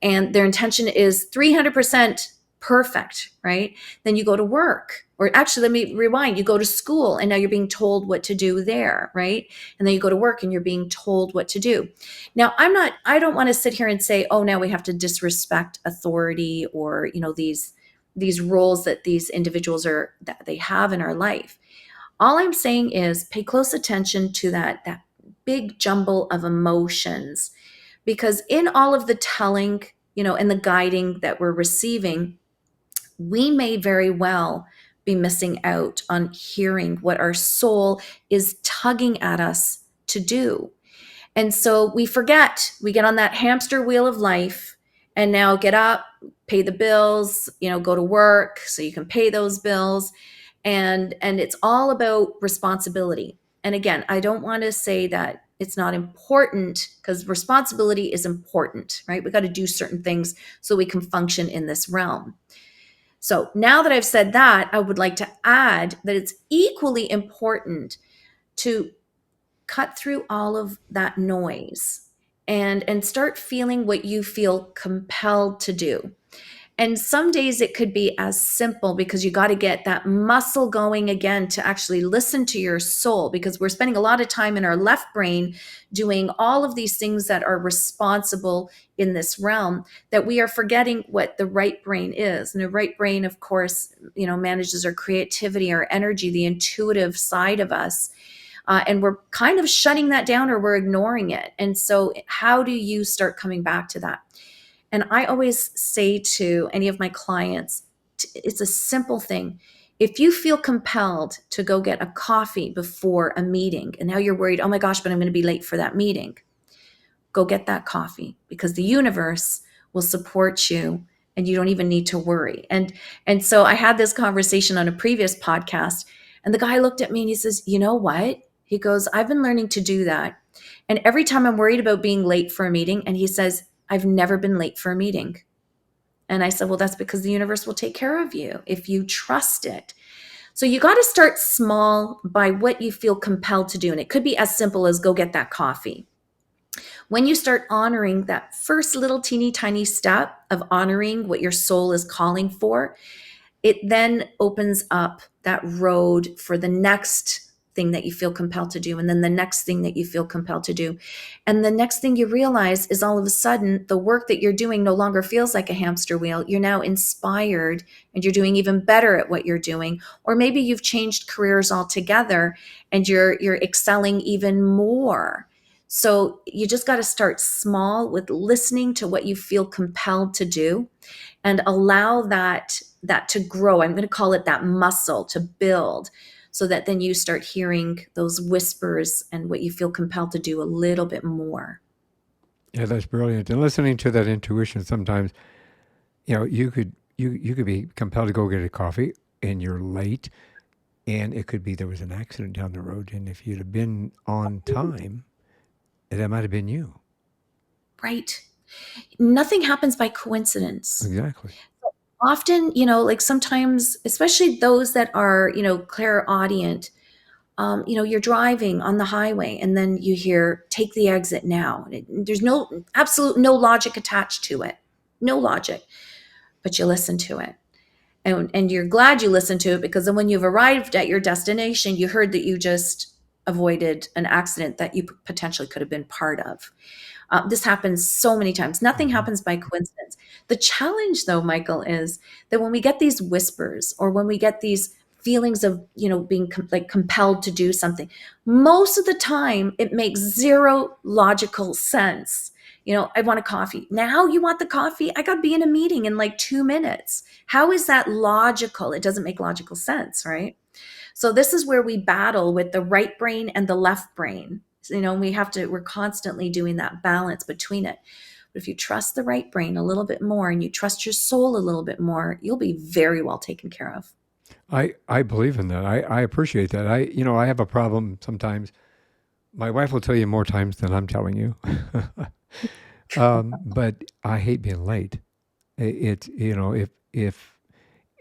[SPEAKER 2] and their intention is 300% perfect, right? Then you go to work, or actually, let me rewind. You go to school and now you're being told what to do there, right? And then you go to work and you're being told what to do. Now, I don't want to sit here and say, oh, now we have to disrespect authority or, these roles that these individuals are that they have in our life. All I'm saying is pay close attention to that big jumble of emotions, because in all of the telling, and the guiding that we're receiving, we may very well be missing out on hearing what our soul is tugging at us to do. And so we forget, we get on that hamster wheel of life, and now get up, pay the bills, go to work so you can pay those bills. And it's all about responsibility. And again, I don't want to say that it's not important, because responsibility is important, right? We got to do certain things so we can function in this realm. So now that I've said that, I would like to add that it's equally important to cut through all of that noise and start feeling what you feel compelled to do. And some days it could be as simple, because you got to get that muscle going again to actually listen to your soul, because we're spending a lot of time in our left brain doing all of these things that are responsible in this realm, that we are forgetting what the right brain is. And the right brain, of course, manages our creativity, our energy, the intuitive side of us. And we're kind of shutting that down, or we're ignoring it. And so, how do you start coming back to that? And I always say to any of my clients, it's a simple thing. If you feel compelled to go get a coffee before a meeting, and now you're worried, oh my gosh, but I'm going to be late for that meeting, go get that coffee, because the universe will support you and you don't even need to worry. And so I had this conversation on a previous podcast, and the guy looked at me and he says, "You know what?" He goes, "I've been learning to do that. And every time I'm worried about being late for a meeting," and he says, "I've never been late for a meeting." And I said, "Well, that's because the universe will take care of you if you trust it." So you got to start small by what you feel compelled to do. And it could be as simple as go get that coffee. When you start honoring that first little teeny tiny step of honoring what your soul is calling for, it then opens up that road for the next thing that you feel compelled to do, and then the next thing that you feel compelled to do. And the next thing you realize is, all of a sudden, the work that you're doing no longer feels like a hamster wheel. You're now inspired and you're doing even better at what you're doing. Or maybe you've changed careers altogether and you're excelling even more. So you just got to start small with listening to what you feel compelled to do, and allow that to grow. I'm going to call it that muscle to build. so that then you start hearing those whispers and what you feel compelled to do a little bit more.
[SPEAKER 1] Yeah, that's brilliant. And listening to that intuition, sometimes you could be compelled to go get a coffee, and you're late, and it could be there was an accident down the road, and if you'd have been on time, that might have been you.
[SPEAKER 2] Right. Nothing happens by coincidence.
[SPEAKER 1] Exactly.
[SPEAKER 2] Often, like sometimes, especially those that are, clairaudient, you're driving on the highway and then you hear, take the exit now. There's no logic attached to it. No logic, but you listen to it. And you're glad you listened to it, because then when you've arrived at your destination, you heard that you just avoided an accident that you potentially could have been part of. This happens so many times. Nothing
[SPEAKER 1] Hmm.
[SPEAKER 2] happens by coincidence. The challenge, though, Michael, is that when we get these whispers or when we get these feelings of, being like compelled to do something, most of the time it makes zero logical sense. I want a coffee. Now you want the coffee? I got to be in a meeting in like 2 minutes. How is that logical? It doesn't make logical sense, right? So this is where we battle with the right brain and the left brain. We're constantly doing that balance between it. But if you trust the right brain a little bit more and you trust your soul a little bit more, you'll be very well taken care of.
[SPEAKER 1] I believe in that. I appreciate that. I have a problem sometimes. My wife will tell you more times than I'm telling you. But I hate being late. It's, if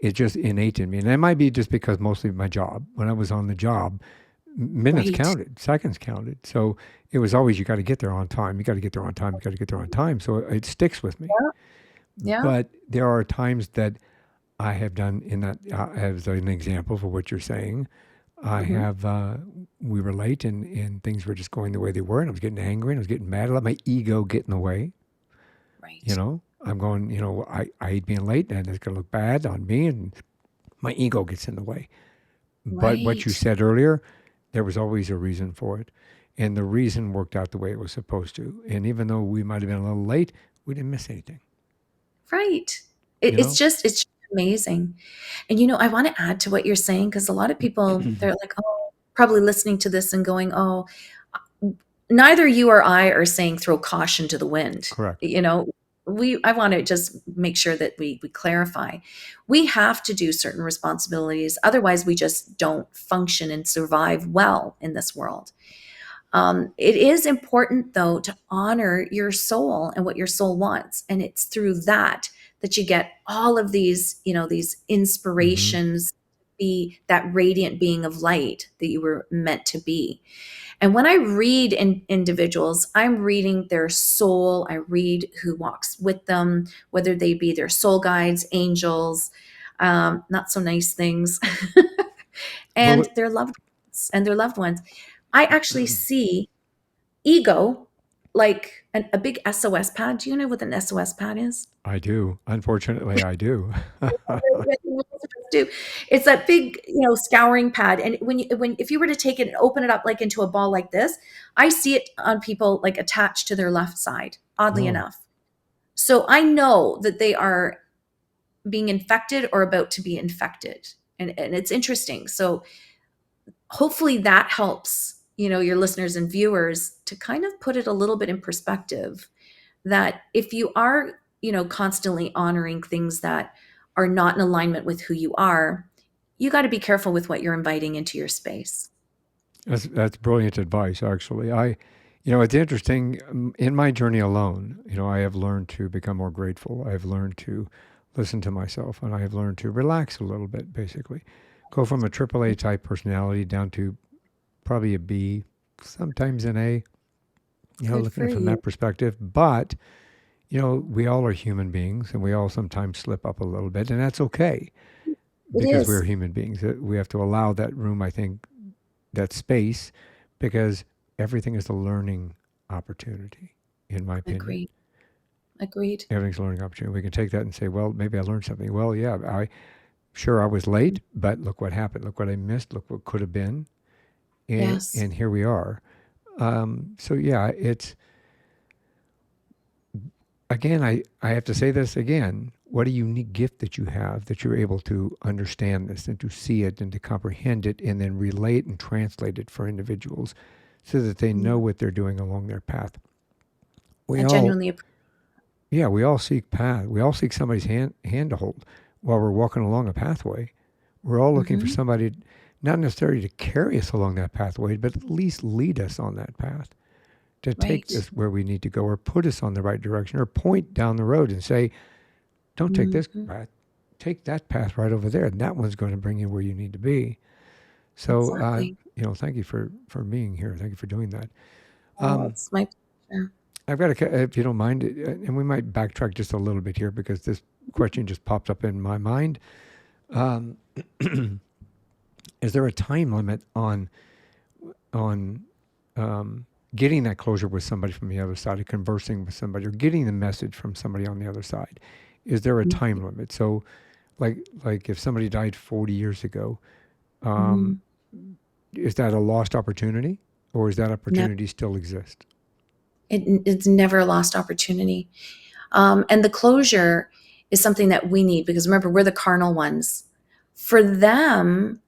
[SPEAKER 1] it's just innate in me. And that might be just because mostly my job. When I was on the job, minutes
[SPEAKER 2] Right.
[SPEAKER 1] counted, seconds counted. So it was always, you got to get there on time. You got to get there on time. You got to get there on time. So it sticks with me.
[SPEAKER 2] Yeah. Yeah.
[SPEAKER 1] But there are times that I have done in that, as an example for what you're saying. I
[SPEAKER 2] Hmm.
[SPEAKER 1] have, we were late, and things were just going the way they were. And I was getting angry and I was getting mad. I let my ego get in the way.
[SPEAKER 2] Right.
[SPEAKER 1] I'm going, I hate being late, and it's going to look bad on me. And my ego gets in the way. But what you
[SPEAKER 2] Right.
[SPEAKER 1] said earlier, there was always a reason for it. And the reason worked out the way it was supposed to. And even though we might have been a little late, we didn't miss anything,
[SPEAKER 2] Right.
[SPEAKER 1] you know?
[SPEAKER 2] It's just amazing. And I want to add to what you're saying, because a lot of people, they're like, oh, probably listening to this and going, oh, neither you or I are saying throw caution to the wind.
[SPEAKER 1] Correct.
[SPEAKER 2] I want to just make sure that we clarify. We have to do certain responsibilities. Otherwise, we just don't function and survive well in this world. It is important, though, to honor your soul and what your soul wants. And it's through that you get all of these
[SPEAKER 1] Hmm.
[SPEAKER 2] inspirations, be that radiant being of light that you were meant to be. And when I read individuals, I'm reading their soul. I read who walks with them, whether they be their soul guides, angels, not so nice things,
[SPEAKER 1] Well,
[SPEAKER 2] and their loved ones. I actually see ego like a big SOS pad. Do you know what an SOS pad is?
[SPEAKER 1] I do. Unfortunately, I do.
[SPEAKER 2] Do. It's that big, scouring pad. And when if you were to take it and open it up like into a ball like this, I see it on people like attached to their left side, oddly
[SPEAKER 1] Oh,
[SPEAKER 2] enough. So I know that they are being infected or about to be infected. And it's interesting. So hopefully that helps, your listeners and viewers to kind of put it a little bit in perspective, that if you are, constantly honoring things that are not in alignment with who you are, you got to be careful with what you're inviting into your space.
[SPEAKER 1] that's brilliant advice, actually. It's interesting. In my journey alone, I have learned to become more grateful. I have learned to listen to myself, and I have learned to relax a little bit, basically. Go from a AAA type personality down to probably a B, sometimes an A,
[SPEAKER 2] Good
[SPEAKER 1] looking
[SPEAKER 2] for
[SPEAKER 1] at it from
[SPEAKER 2] you.
[SPEAKER 1] that perspective. But, we all are human beings, and we all sometimes slip up a little bit, and that's okay
[SPEAKER 2] It
[SPEAKER 1] because we're
[SPEAKER 2] is.
[SPEAKER 1] human beings. We have to allow that room, I think, that space, because everything is a learning opportunity, in my opinion.
[SPEAKER 2] Agreed. Agreed.
[SPEAKER 1] Everything's a learning opportunity. We can take that and say, well, maybe I learned something. Well, yeah, sure I was late, but look what happened. Look what I missed. Look what could have been. And,
[SPEAKER 2] Yes.
[SPEAKER 1] and here we are. So yeah, it's again, I have to say this again. what a unique gift that you have, that you're able to understand this and to see it and to comprehend it and then relate and translate it for individuals so that they know
[SPEAKER 2] Yeah.
[SPEAKER 1] what they're doing along their path. We
[SPEAKER 2] I
[SPEAKER 1] all,
[SPEAKER 2] genuinely
[SPEAKER 1] yeah, we all seek path. We all seek somebody's hand to hold while we're walking along a pathway. We're all looking for
[SPEAKER 2] appreciate.
[SPEAKER 1] somebody, not necessarily to carry us along that pathway, but at least lead us on that path, to take
[SPEAKER 2] Right.
[SPEAKER 1] us where we need to go or put us on the right direction or point down the road and say, don't take this
[SPEAKER 2] Mhm.
[SPEAKER 1] path, take that path right over there. And that one's going to bring you where you need to be. So,
[SPEAKER 2] Exactly.
[SPEAKER 1] thank you for being here. Thank you for doing that.
[SPEAKER 2] Oh,
[SPEAKER 1] Um,
[SPEAKER 2] it's my pleasure.
[SPEAKER 1] I've got a, if you don't mind, and we might backtrack just a little bit here because this question just popped up in my mind. Um, is there a time limit on getting that closure with somebody from the other side, or conversing with somebody, or getting the message from somebody on the other side? Is there a time limit? So, like if somebody died 40 years ago, um,
[SPEAKER 2] Mhm.
[SPEAKER 1] is that a lost opportunity, or is that
[SPEAKER 2] Never,
[SPEAKER 1] opportunity still exist?
[SPEAKER 2] it's never a lost opportunity. And the closure is something that we need because remember, we're the carnal ones. For them,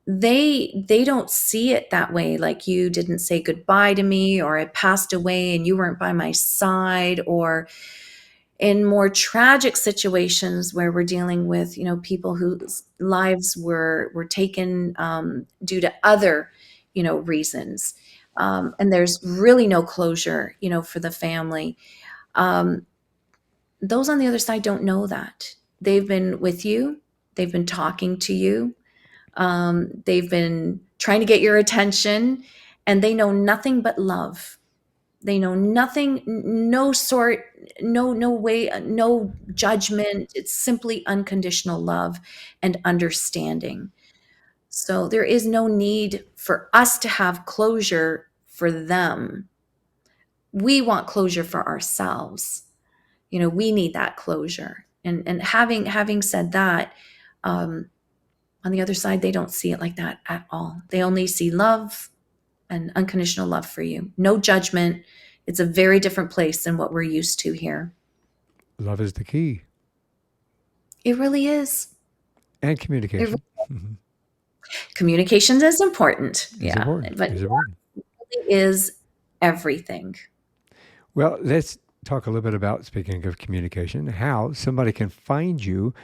[SPEAKER 2] they don't see it that way. Like you didn't say goodbye to me, or I passed away and you weren't by my side, or in more tragic situations where we're dealing with people whose lives were taken due to other reasons, and there's really no closure for the family. um, those on the other side don't know that. They've been with you, they've been talking to you, they've been trying to get your attention, and they know nothing but love. They know nothing, no sort, no way, no judgment. It's simply unconditional love and understanding. So there is no need for us to have closure for them. We want closure for ourselves. We need that closure. And having said that, um, on the other side, they don't see it like that at all. They only see love and unconditional love for you. No judgment. It's a very different place than what we're used to here.
[SPEAKER 1] Love is the key,
[SPEAKER 2] It really is.
[SPEAKER 1] and
[SPEAKER 2] It,
[SPEAKER 1] communication. Mhm.
[SPEAKER 2] communications is important.
[SPEAKER 1] Is
[SPEAKER 2] Yeah.
[SPEAKER 1] important.
[SPEAKER 2] But
[SPEAKER 1] Is important.
[SPEAKER 2] it is everything.
[SPEAKER 1] Well, let's talk a little bit about, speaking of communication, how somebody can find you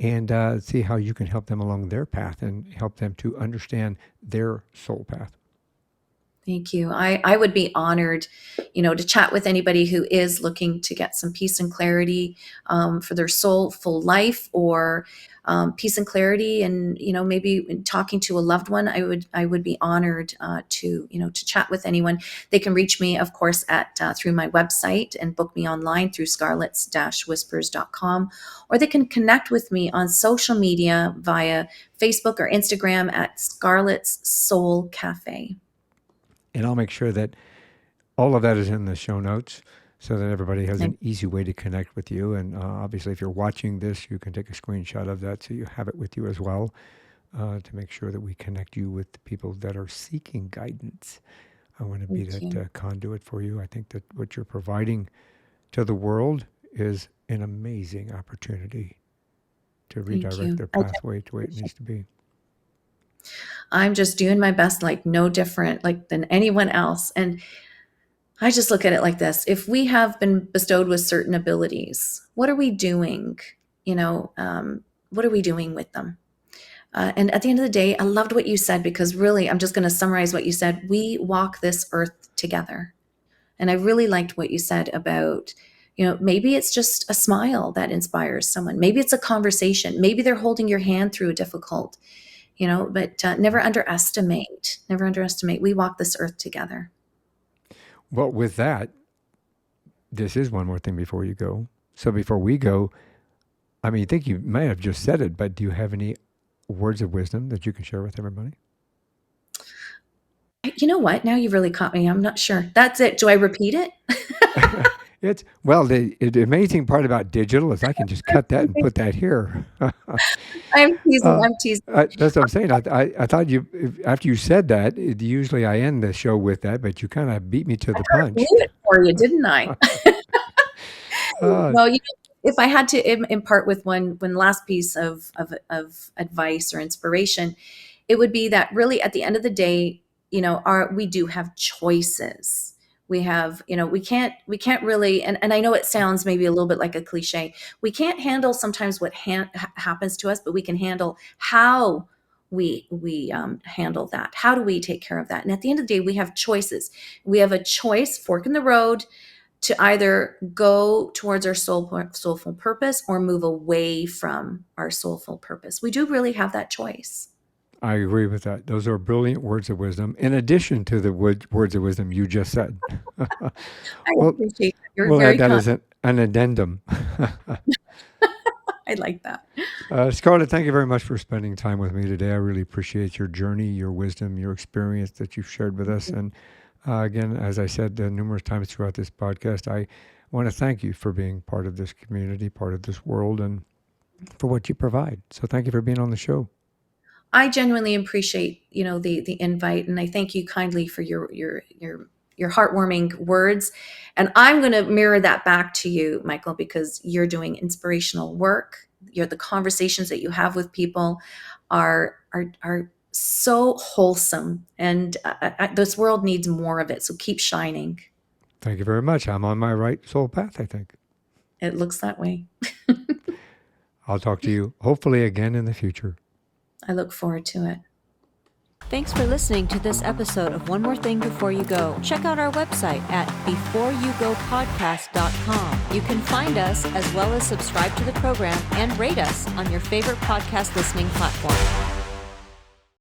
[SPEAKER 1] and see how you can help them along their path and help them to understand their soul path.
[SPEAKER 2] Thank you. I would be honored, to chat with anybody who is looking to get some peace and clarity for their soulful life, or peace and clarity, and maybe talking to a loved one. I would be honored to chat with anyone. They can reach me, of course, at through my website and book me online through scarletts-whispers.com, or they can connect with me on social media via Facebook or Instagram at Scarlett's Soul Cafe.
[SPEAKER 1] And I'll make sure that all of that is in the show notes so that everybody has an easy way to connect with you. And obviously, if you're watching this, you can take a screenshot of that so you have it with you as well, to make sure that we connect you with the people that are seeking guidance. I want to be
[SPEAKER 2] Thank
[SPEAKER 1] that
[SPEAKER 2] you.
[SPEAKER 1] conduit for you. I think that what you're providing to the world is an amazing opportunity to
[SPEAKER 2] Thank
[SPEAKER 1] redirect
[SPEAKER 2] you.
[SPEAKER 1] their pathway to where it needs to be.
[SPEAKER 2] I'm just doing my best, like no different like than anyone else. And I just look at it like this. If we have been bestowed with certain abilities, what are we doing? What are we doing with them? And at the end of the day, I loved what you said, because really, I'm just going to summarize what you said. We walk this earth together. And I really liked what you said about, maybe it's just a smile that inspires someone. Maybe it's a conversation. Maybe they're holding your hand through a difficult, but never underestimate, never underestimate. We walk this earth together.
[SPEAKER 1] Well, with that, this is one more thing before you go. So before we go, I mean, I think you might have just said it, but do you have any words of wisdom that you can share with everybody?
[SPEAKER 2] You know what? Now you've really caught me. I'm not sure. That's it. Do I repeat it?
[SPEAKER 1] It's well, the amazing part about digital is I can just cut that and put that here.
[SPEAKER 2] I'm teasing.
[SPEAKER 1] uh,
[SPEAKER 2] I'm teasing.
[SPEAKER 1] that's what I'm saying. I thought after you said that, usually I end the show with that, but you kind of beat me to the
[SPEAKER 2] Blew
[SPEAKER 1] punch.
[SPEAKER 2] it for you, didn't I?
[SPEAKER 1] uh,
[SPEAKER 2] No, if I had to impart with one last piece of advice or inspiration, it would be that really at the end of the day, we do have choices. We have, we can't really, and I know it sounds maybe a little bit like a cliche. We can't handle sometimes what happens to us, but we can handle how we handle that. How do we take care of that? And at the end of the day, we have choices. We have a choice, fork in the road, to either go towards our soulful purpose or move away from our soulful purpose. We do really have that choice.
[SPEAKER 1] I agree with that. Those are brilliant words of wisdom, in addition to the words of wisdom you just said.
[SPEAKER 2] I
[SPEAKER 1] Well,
[SPEAKER 2] appreciate that. You're
[SPEAKER 1] we'll add
[SPEAKER 2] very
[SPEAKER 1] that
[SPEAKER 2] kind.
[SPEAKER 1] as an addendum.
[SPEAKER 2] I like that.
[SPEAKER 1] Scarlett, thank you very much for spending time with me today. I really appreciate your journey, your wisdom, your experience that you've shared with us. And again, as I said numerous times throughout this podcast, I want to thank you for being part of this community, part of this world, and for what you provide. So thank you for being on the show.
[SPEAKER 2] I genuinely appreciate, the invite, and I thank you kindly for your heartwarming words. And I'm going to mirror that back to you, Michael, because you're doing inspirational work. The conversations that you have with people are so wholesome, and this world needs more of it. So keep shining.
[SPEAKER 1] Thank you very much. I'm on my right soul path, I think.
[SPEAKER 2] It looks that way.
[SPEAKER 1] I'll talk to you hopefully again in the future.
[SPEAKER 2] I look forward to it.
[SPEAKER 3] Thanks for listening to this episode of One More Thing Before You Go. Check out our website at beforeyougopodcast.com. You can find us as well as subscribe to the program and rate us on your favorite podcast listening platform.